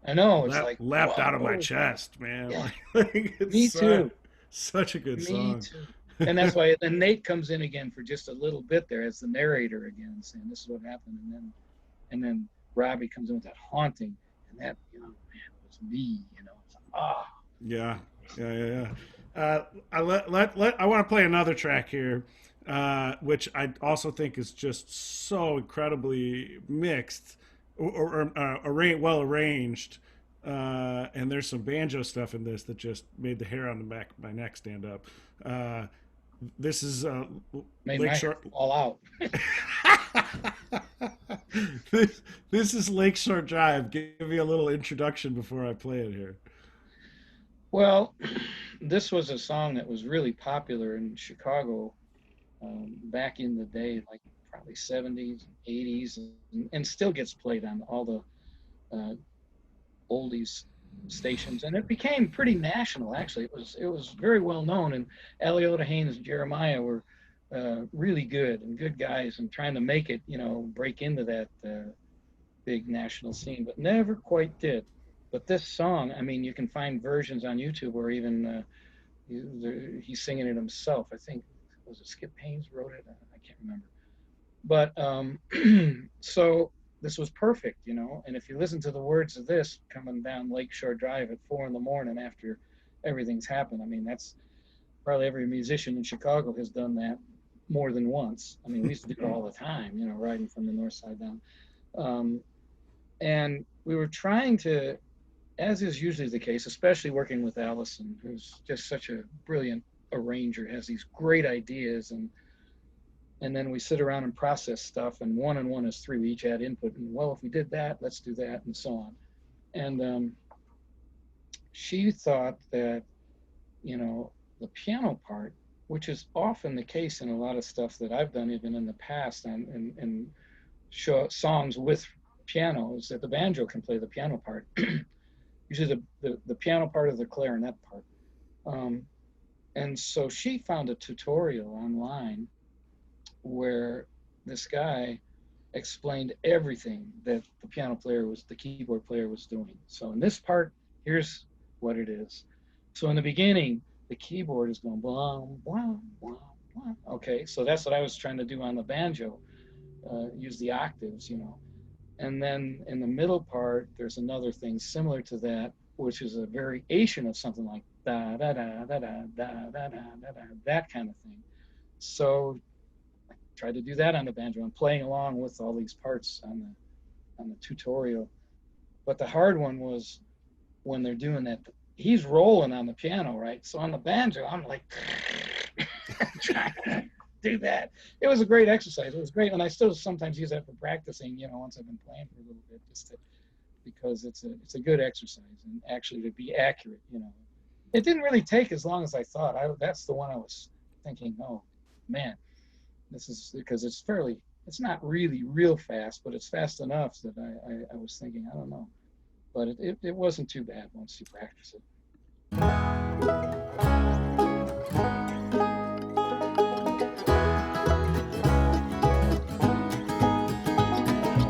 I know, it's leapt out of my chest, man. Yeah. It's Me too. Such a good song. Me too. And that's why then Nate comes in again for just a little bit there as the narrator again, saying this is what happened, and then Robbie comes in with that haunting, and that, you know, man, it was me, you know. It's like, I want to play another track here, which I also think is just so incredibly mixed or well arranged, and there's some banjo stuff in this that just made the hair on the back of my neck stand up. This is made Lakeshore all out. This is Lakeshore Drive. Give me a little introduction before I play it here. Well, this was a song that was really popular in Chicago back in the day, like probably 70s, 80s, and still gets played on all the oldies stations, and it became pretty national. Actually, it was very well known, and Aliota Haynes and Jeremiah were really good guys, and trying to make it, you know, break into that big national scene, but never quite did. But this song, I mean, you can find versions on YouTube where even he's singing it himself. I think, was it Skip Haynes wrote it? I can't remember. But so this was perfect, you know. And if you listen to the words of this coming down Lakeshore Drive at 4 a.m. after everything's happened, I mean, that's probably every musician in Chicago has done that more than once. I mean, we used to do it all the time, you know, riding from the north side down. And we were trying to, as is usually the case, especially working with Allison, who's just such a brilliant arranger, has these great ideas, and then we sit around and process stuff, and 1 and 1 is 3. We each add input, and well, if we did that, let's do that, and so on. And she thought that, you know, the piano part, which is often the case in a lot of stuff that I've done even in the past, and show songs with piano, is that the banjo can play the piano part. Usually the piano part of the clarinet part. And so she found a tutorial online where this guy explained everything that the keyboard player was doing. So in this part, here's what it is. So in the beginning, the keyboard is going blah, blah, blah, blah. Okay, so that's what I was trying to do on the banjo. use the octaves, And then in the middle part, there's another thing similar to that, which is a variation of something like da da da da da da da da da, that kind of thing. So I tried to do that on the banjo. I'm playing along with all these parts on the tutorial. But the hard one was when they're doing that. He's rolling on the piano, right? So on the banjo, I'm like trying to do that. It was a great exercise. It was great, and I still sometimes use that for practicing. Once I've been playing for a little bit, because it's a good exercise, and actually to be accurate. It didn't really take as long as I thought. That's the one I was thinking. Oh man, this is because it's not really real fast, but it's fast enough that I was thinking, I don't know. But it wasn't too bad once you practice it.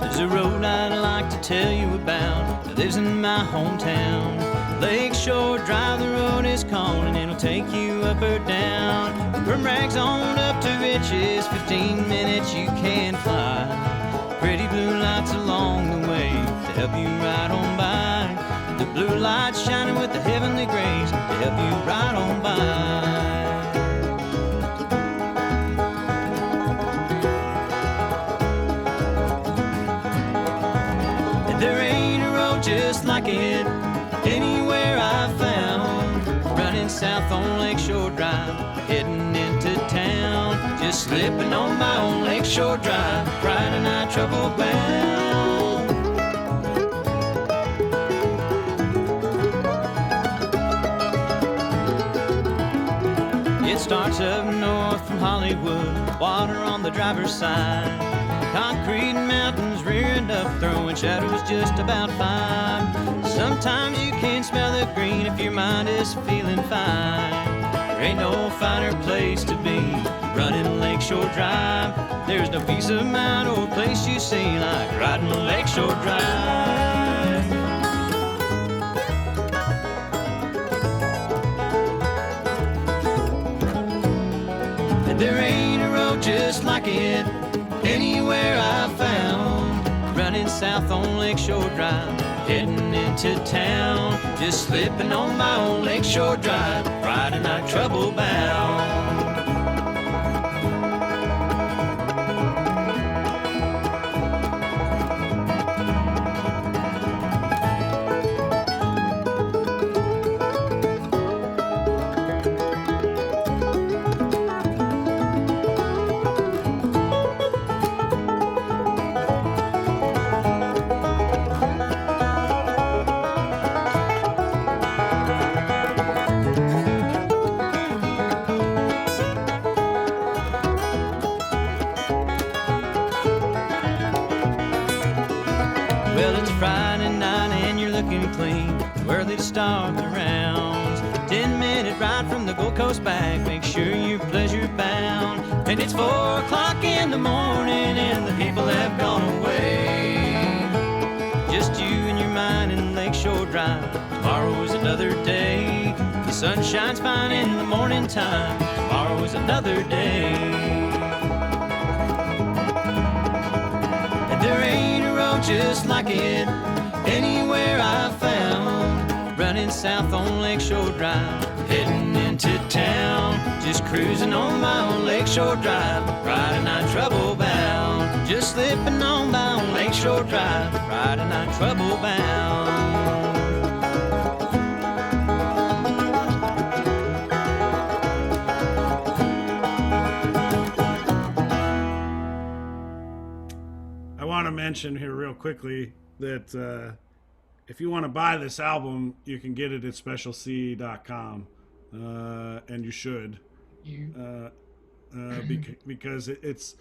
There's a road I'd like to tell you about that lives in my hometown. Lakeshore Drive, the road is calling, it'll take you up or down. From rags on up to riches, 15 minutes you can fly. Pretty blue lights along the way to help you ride on by. The blue lights shining with the heavenly grace to help you ride on by. There ain't a road just like it anywhere I've found. Running south on Lakeshore Drive, heading into town. Just slipping on my own Lakeshore Drive, riding I trouble bound. It starts up north from Hollywood, water on the driver's side. Concrete mountains rearing up, throwing shadows just about fine. Sometimes you can smell the green if your mind is feeling fine. There ain't no finer place to be, running Lakeshore Drive. There's no peace of mind or place you see like riding Lakeshore Drive. And there ain't a road just like it anywhere I've found. Running south on Lakeshore Drive, heading into town. Just slipping on my own Lakeshore Drive, riding I trouble bound. Early to start the rounds. 10-minute ride from the Gold Coast back. Make sure you're pleasure bound. And it's 4 o'clock in the morning and the people have gone away. Just you and your mind in Lakeshore Drive. Tomorrow is another day. The sun shines fine in the morning time. Tomorrow is another day. And there ain't a road just like it anywhere I've found. Running south on Lakeshore Drive, heading into town. Just cruising on my own Lakeshore Drive, riding I trouble bound. Just slipping on my own Lakeshore Drive, riding I trouble bound. I want to mention here real quickly that if you want to buy this album, you can get it at specialc.com, and you should, because it's,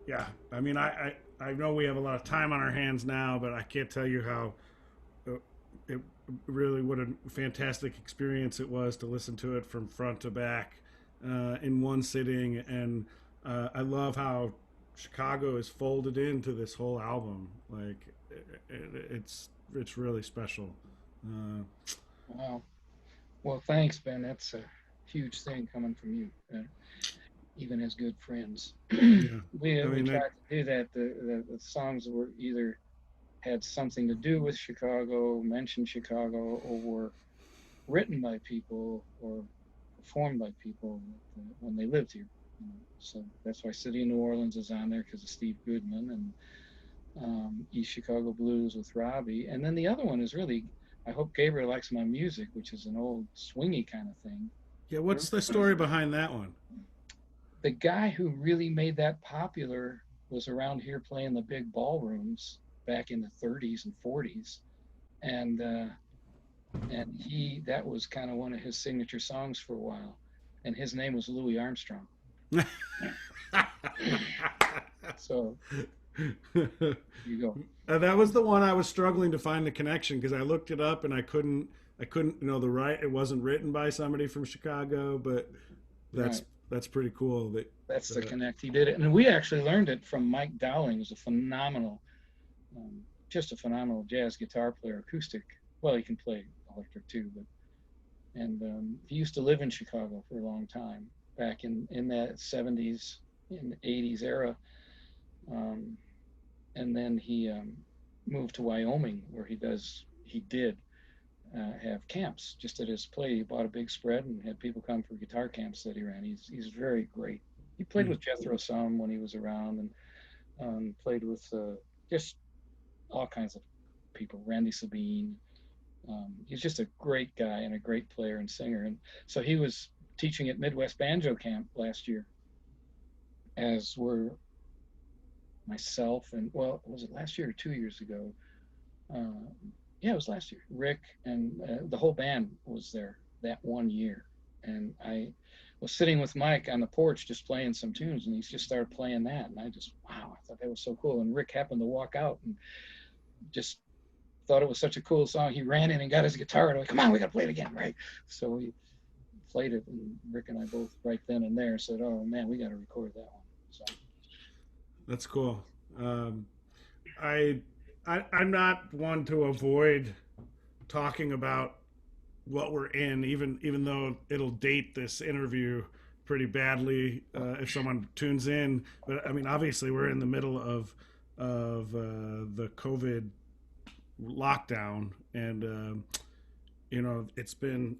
yeah. I mean, I know we have a lot of time on our hands now, but I can't tell you how it really what a fantastic experience it was to listen to it from front to back in one sitting, and I love how Chicago is folded into this whole album. Like it's really special. Wow. Well, thanks, Ben. That's a huge thing coming from you. even as good friends. Yeah. we I we mean, tried to do that. The songs were either had something to do with Chicago, mentioned Chicago, or were written by people or performed by people when they lived here. So that's why City of New Orleans is on there because of Steve Goodman, and East Chicago Blues with Robbie. And then the other one is really I Hope Gabriel Likes My Music, which is an old swingy kind of thing. yeah. What's the story behind that one? The guy who really made that popular was around here playing the big ballrooms back in the 30s and 40s, and he that was kind of one of his signature songs for a while, and his name was Louis Armstrong. So you go. That was the one I was struggling to find the connection because I looked it up and I couldn't the right. It wasn't written by somebody from Chicago, but that's Right. that's pretty cool. That's the connect. He did it, and we actually learned it from Mike Dowling, who's a phenomenal, just a phenomenal jazz guitar player, acoustic. Well, he can play electric too, but he used to live in Chicago for a long time back in that 70s, in the 80s era, and then he moved to Wyoming, where he did have camps just at his play. He bought a big spread and had people come for guitar camps that he ran. He's very great. He played with Jethro some when he was around, and played with just all kinds of people. Randy Sabine. He's just a great guy and a great player and singer. And so he was teaching at Midwest Banjo Camp last year, as were myself and, well, was it last year or 2 years ago? Yeah, it was last year. Rick and the whole band was there that one year. And I was sitting with Mike on the porch just playing some tunes, and he just started playing that. And I just, wow, I thought that was so cool. And Rick happened to walk out and just thought it was such a cool song. He ran in and got his guitar and I went, come on, we got to play it again, right? So we played it, and Rick and I both right then and there said, oh man, we got to record that one. So That's cool. I'm not one to avoid talking about what we're in, even though it'll date this interview pretty badly if someone tunes in. But I mean, obviously, we're in the middle of the COVID lockdown, and it's been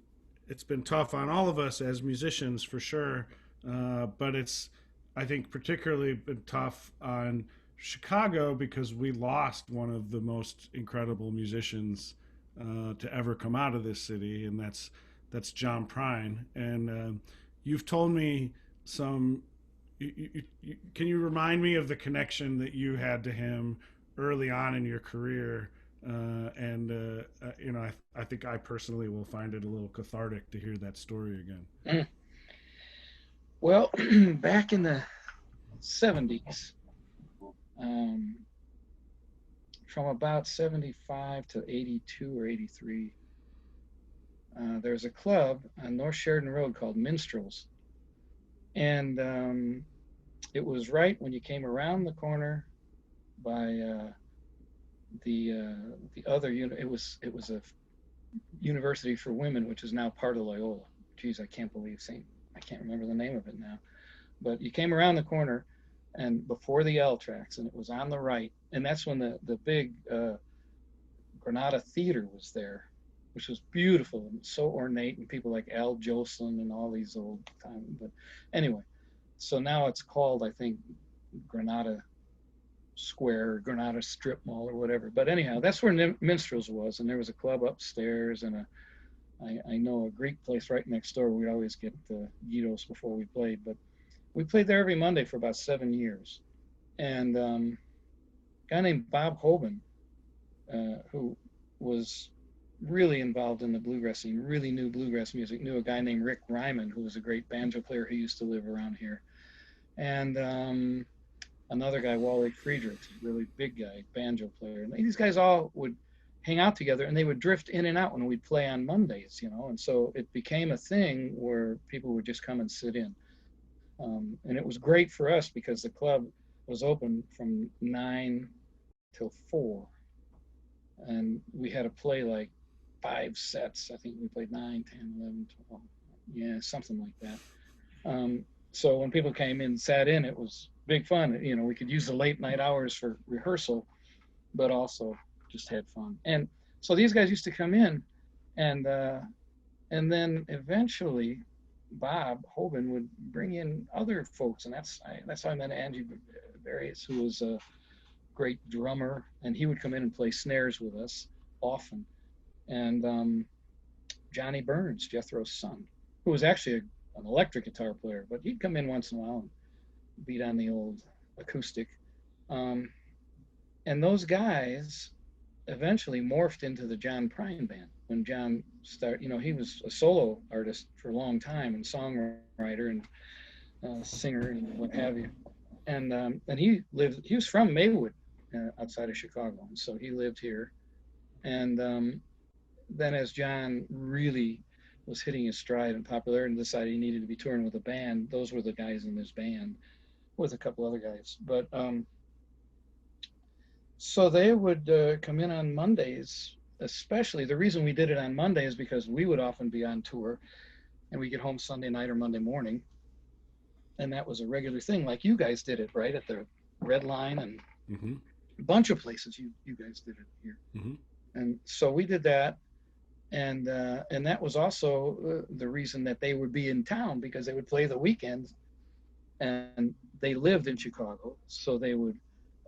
tough on all of us as musicians for sure. But it's, I think, particularly been tough on Chicago because we lost one of the most incredible musicians to ever come out of this city, and that's John Prine. And you've told me some. Can you remind me of the connection that you had to him early on in your career? I think I personally will find it a little cathartic to hear that story again. Well, back in the 70s, from about 75 to 82 or 83, there was a club on North Sheridan Road called Minstrels. And it was right when you came around the corner by the other unit. It was a university for women, which is now part of Loyola. Geez, I can't remember the name of it now. But you came around the corner and before the L tracks, and it was on the right. And that's when the big Granada Theater was there, which was beautiful and so ornate, and people like Al Jolson and all these old time. But anyway, so now it's called, I think, Granada Square or Granada Strip Mall or whatever. But anyhow, that's where Minstrels was, and there was a club upstairs and I know a Greek place right next door. We'd always get the gyros before we played, but we played there every Monday for about 7 years. And a guy named Bob Hoban, who was really involved in the bluegrass scene, really knew bluegrass music, knew a guy named Rick Ryman, who was a great banjo player who used to live around here. And another guy, Wally Friedrichs, a really big guy, banjo player. And these guys all would hang out together, and they would drift in and out when we'd play on Mondays, and so it became a thing where people would just come and sit in. And it was great for us because the club was open from 9 till 4, and we had to play like 5 sets. I think we played 9, 10, 11, 12, yeah, something like that. So when people came in, sat in, it was big fun. You know, we could use the late night hours for rehearsal, but also just had fun. And so these guys used to come in, and then eventually Bob Hoban would bring in other folks, and that's how I met Angie Barrios, who was a great drummer, and he would come in and play snares with us often. And Johnny Burns, Jethro's son, who was actually an electric guitar player, but he'd come in once in a while and beat on the old acoustic. Um, and those guys eventually morphed into the John Prine band. When John started, you know, he was a solo artist for a long time and songwriter and singer and what have you. And he was from Maywood, outside of Chicago, and so he lived here. And then as John really was hitting his stride and popularity and decided he needed to be touring with a band, those were the guys in his band with a couple other guys. But so they would come in on Mondays, especially. The reason we did it on Monday is because we would often be on tour and we get home Sunday night or Monday morning. And that was a regular thing, like you guys did it, right? At the Red Line and a bunch of places you guys did it here. And so we did that. And that was also the reason that they would be in town, because they would play the weekends, and they lived in Chicago. So they would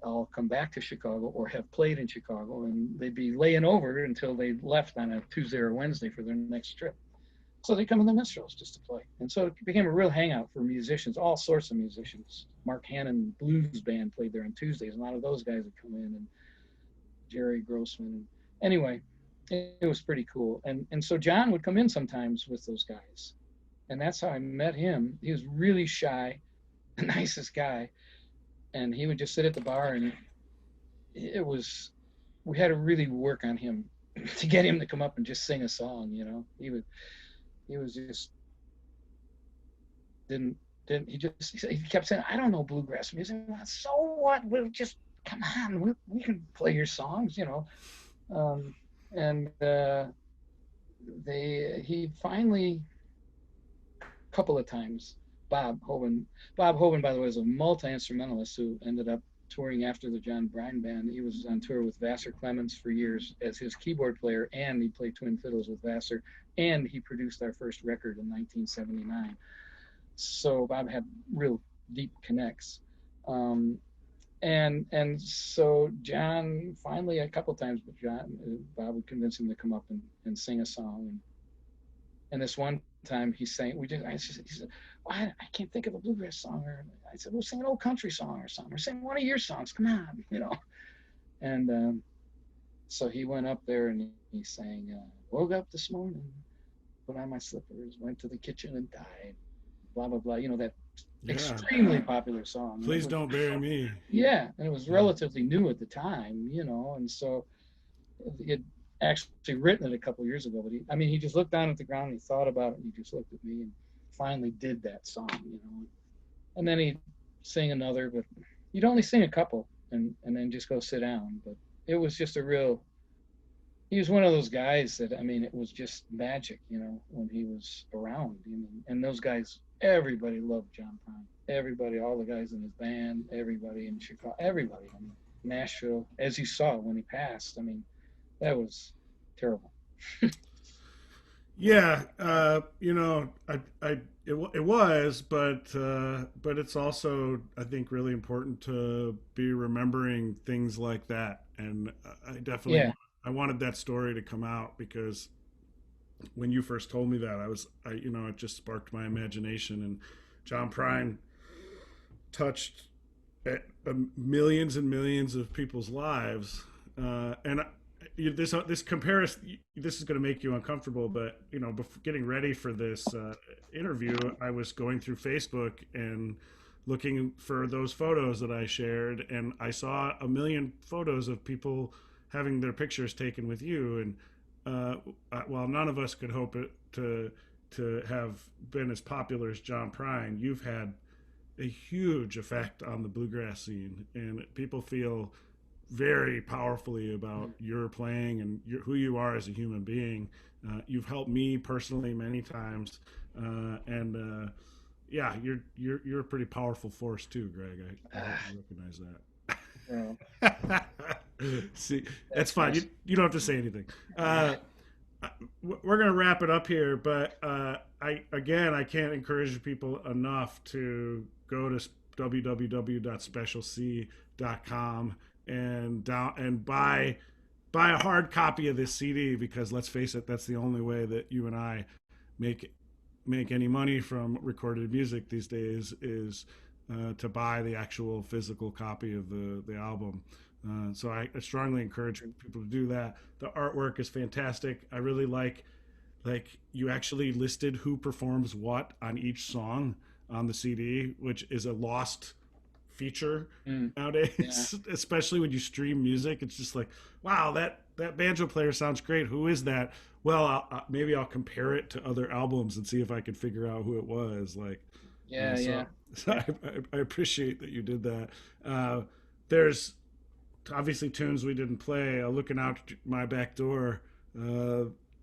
all come back to Chicago or have played in Chicago, and they'd be laying over until they left on a Tuesday or Wednesday for their next trip. So they come in the Minstrels just to play. And so it became a real hangout for musicians, all sorts of musicians. Mark Hannon Blues Band played there on Tuesdays. A lot of those guys would come in, and Jerry Grossman. Anyway, it was pretty cool. And so John would come in sometimes with those guys. And that's how I met him. He was really shy, the nicest guy. And he would just sit at the bar, and we had to really work on him to get him to come up and just sing a song, you know. He was just he kept saying, I don't know bluegrass music. So what? We'll just, come on, we can play your songs, you know. He finally, a couple of times, Bob Hoban, by the way, was a multi-instrumentalist who ended up touring after the John Prine band. He was on tour with Vassar Clements for years as his keyboard player, and he played twin fiddles with Vassar, and he produced our first record in 1979. So Bob had real deep connects. And so John finally, a couple times, but Bob would convince him to come up and sing a song. And this one time he sang, he said, well, I can't think of a bluegrass song. Or I said, well, sing an old country song or something, or sing one of your songs, come on, you know. And so he went up there and he sang, woke up this morning, put on my slippers, went to the kitchen and died, blah, blah, blah, you know, that extremely popular song. Please Don't Bury Me. Yeah, and it was relatively new at the time, you know, and so he had actually written it a couple years ago, but he just looked down at the ground and he thought about it, and he just looked at me and finally did that song, you know. And then he'd sing another, but you'd only sing a couple and then just go sit down. But it was just he was one of those guys that, it was just magic, you know, when he was around. And those guys, everybody loved John Prine. Everybody, all the guys in his band, everybody in Chicago, everybody. Nashville, as you saw when he passed, that was terrible. Yeah, you know, it was, but it's also, I think, really important to be remembering things like that. And I definitely, I wanted that story to come out, because when you first told me that, it just sparked my imagination. And John Prine touched millions and millions of people's lives, and this comparison, this is going to make you uncomfortable, but you know, before getting ready for this interview, I was going through Facebook and looking for those photos that I shared, and I saw a million photos of people having their pictures taken with you. And while none of us could hope to have been as popular as John Prine, you've had a huge effect on the bluegrass scene, and people feel very powerfully about your playing and who you are as a human being. You've helped me personally many times, and yeah, you're a pretty powerful force too, Greg. I hope you recognize that. Well, See, that's fine. You don't have to say anything. We're gonna wrap it up here, but I can't encourage people enough to go to www.specialc.com and buy a hard copy of this CD, because let's face it, that's the only way that you and I make any money from recorded music these days, is to buy the actual physical copy of the album. So I strongly encourage people to do that. The artwork is fantastic. I really like you actually listed who performs what on each song on the CD, which is a lost feature nowadays, especially when you stream music. It's just like, wow, that banjo player sounds great. Who is that? Well, maybe I'll compare it to other albums and see if I can figure out who it was. Like, so I appreciate that you did that. There's obviously tunes we didn't play. Looking Out My Back Door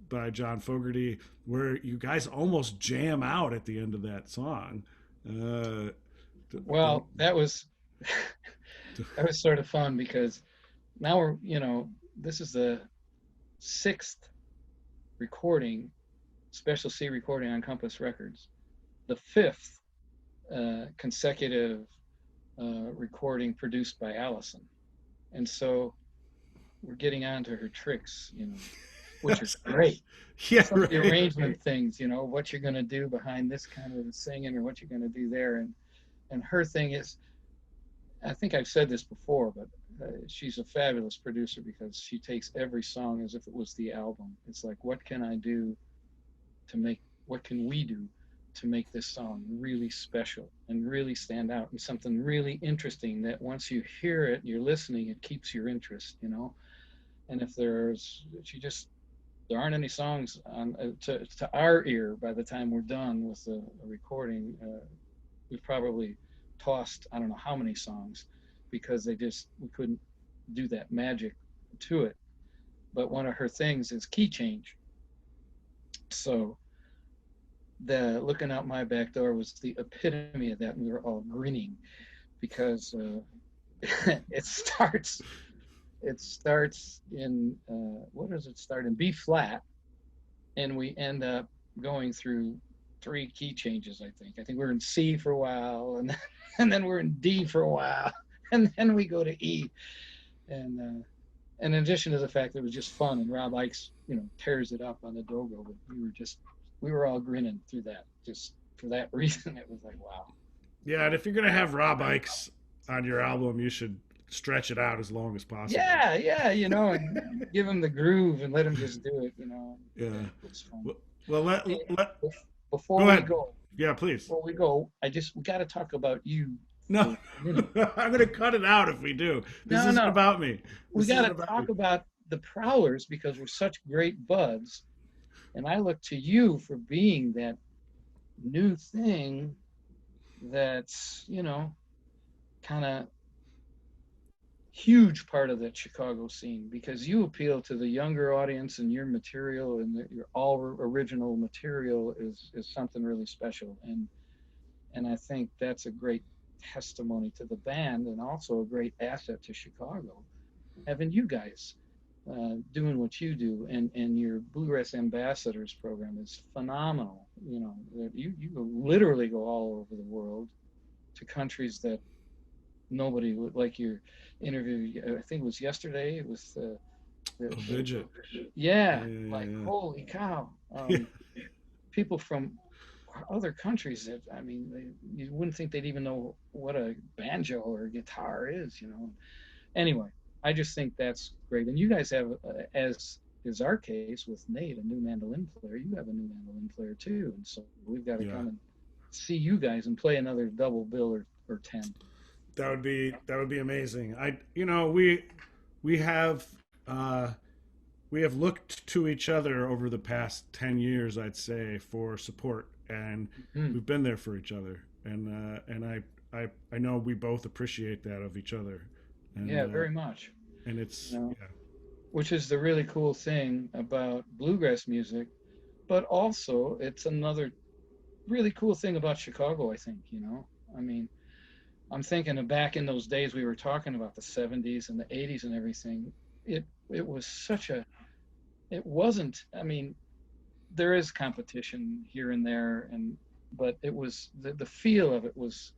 by John Fogerty, where you guys almost jam out at the end of that song. Well, that was sort of fun, because now this is the 6th recording, Special C recording on Compass Records, the 5th consecutive recording produced by Allison. And so we're getting onto her tricks, which is great. Yeah, some of the arrangement things, what you're going to do behind this kind of singing, or what you're going to do there. And her thing is, I think I've said this before, but she's a fabulous producer, because she takes every song as if it was the album. It's like, what can we do to make this song really special and really stand out, and something really interesting that once you hear it, you're listening, it keeps your interest, And if there aren't any songs on to our ear by the time we're done with the recording, we've probably tossed I don't know how many songs, because we couldn't do that magic to it. But one of her things is key change. So the Looking Out My Back Door was the epitome of that, and we were all grinning, because it starts in what does it start in? B flat, and we end up going through 3 key changes. I think we're in C for a while, and then we're in D for a while, and then we go to E, and in addition to the fact that it was just fun, and Rob Ickes tears it up on the Dogo, but we were all grinning through that, just for that reason. It was like, wow. Yeah, and if you're gonna have Rob Ickes on your album, you should stretch it out as long as possible. Yeah, and give him the groove and let him just do it, Yeah. It's fun. Well, before we go. Yeah, please. Before we go, we got to talk about you. No, I'm gonna cut it out if we do. This isn't about me. We got to talk about the Prowlers, because we're such great buds, and I look to you for being that new thing that's kind of huge part of that Chicago scene, because you appeal to the younger audience, and your material and your all original material is something really special, and I think that's a great testimony to the band, and also a great asset to Chicago, having you guys doing what you do, and your Bluegrass Ambassadors program is phenomenal. You literally go all over the world to countries that nobody would, like your interview, I think it was yesterday, with the Vidget. Holy cow. People from other countries that, you wouldn't think they'd even know what a banjo or a guitar is, Anyway, I just think that's great. And you guys have, as is our case with Nate, a new mandolin player. You have a new mandolin player too, and so we've got to come and see you guys and play another double bill or 10. That would be amazing. We have looked to each other over the past 10 years, I'd say, for support, and we've been there for each other, and I know we both appreciate that of each other. And, very much. And it's which is the really cool thing about bluegrass music, but also it's another really cool thing about Chicago, I think, you know. I mean, I'm thinking of back in those days we were talking about the 70s and the 80s and everything. It was such a, it wasn't, I mean, there is competition here and there, but it was, the feel of it was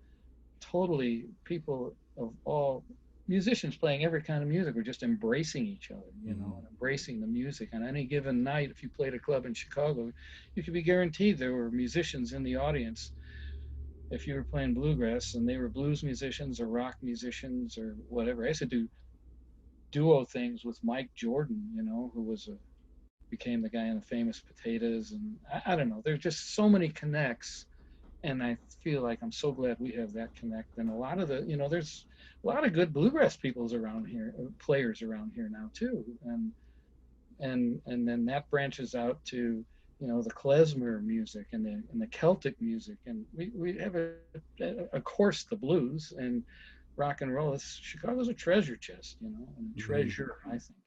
totally people of all, musicians playing every kind of music were just embracing each other, you know, and embracing the music. On any given night, if you played a club in Chicago, you could be guaranteed there were musicians in the audience. If you were playing bluegrass and they were blues musicians or rock musicians or whatever. I used to do duo things with Mike Jordan, you know, who became the guy in the Famous Potatoes. And I don't know, there's just so many connects. And I feel like I'm so glad we have that connect. And a lot of the, you know, there's a lot of good bluegrass players around here now too. And then that branches out to, you know, the klezmer music and the Celtic music. And we have of course the blues and rock and roll. Chicago's a treasure chest, you know, and a treasure, I think.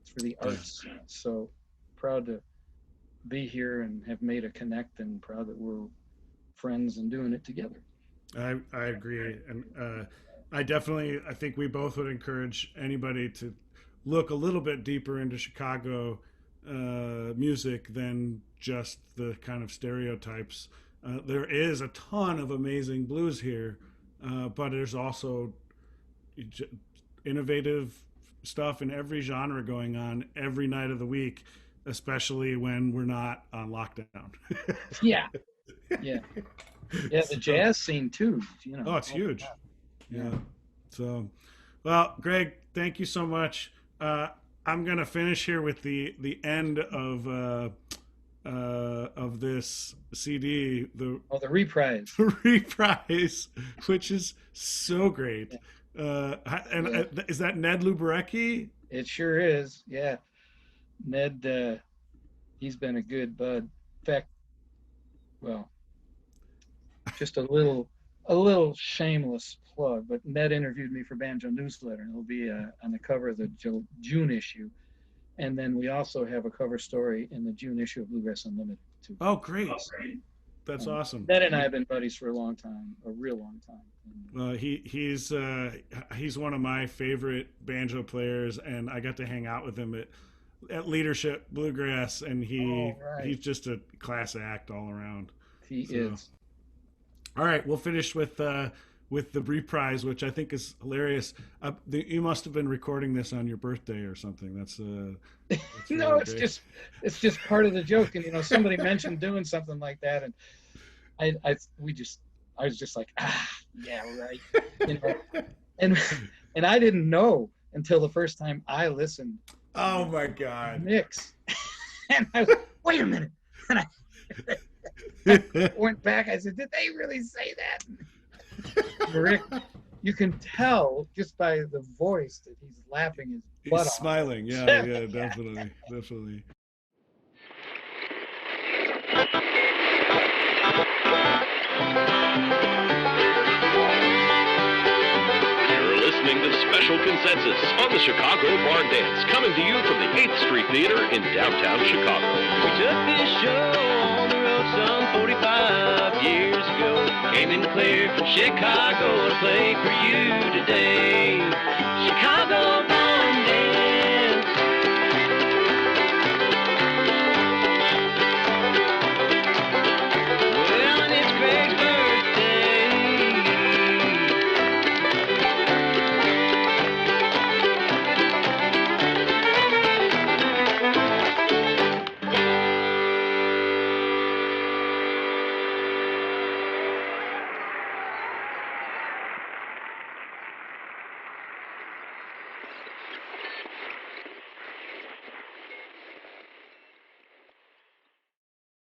It's for the arts. So proud to be here and have made a connect, and proud that we're friends and doing it together. I agree. And I think we both would encourage anybody to look a little bit deeper into Chicago music than just the kind of stereotypes. There is a ton of amazing blues here, but there's also innovative stuff in every genre going on every night of the week, especially when we're not on lockdown. Yeah. The jazz scene too, you know. Oh, it's huge. Yeah. So, well, Greg, thank you so much. I'm gonna finish here with the end of this CD. The reprise. Reprise, which is so great. Is that Ned Luberecki? It sure is. Yeah, Ned. He's been a good bud. In fact, well, just a little shameless plug, but Ned interviewed me for Banjo Newsletter, and it'll be on the cover of the June issue. And then we also have a cover story in the June issue of Bluegrass Unlimited too. Oh, great. That's awesome. Ned and I have been buddies for a long time, a real long time. Well, he's one of my favorite banjo players, and I got to hang out with him at Leadership Bluegrass, and he's just a class act all around. He is. All right, we'll finish with the reprise, which I think is hilarious. You must have been recording this on your birthday or something. That's no, really it's just part of the joke. And you know, somebody mentioned doing something like that, and I was just like, yeah, right. You know, and I didn't know until the first time I listened. Oh my God. Mix, and I was like, wait a minute, and I went back. I said, did they really say that? Rick, you can tell just by the voice that he's laughing his butt off. He's smiling. Yeah, definitely. You're listening to Special Consensus on the Chicago Barn Dance, coming to you from the 8th Street Theater in downtown Chicago. We took this show on the road some 45 years ago. Came in clear from Chicago to play for you today. Chicago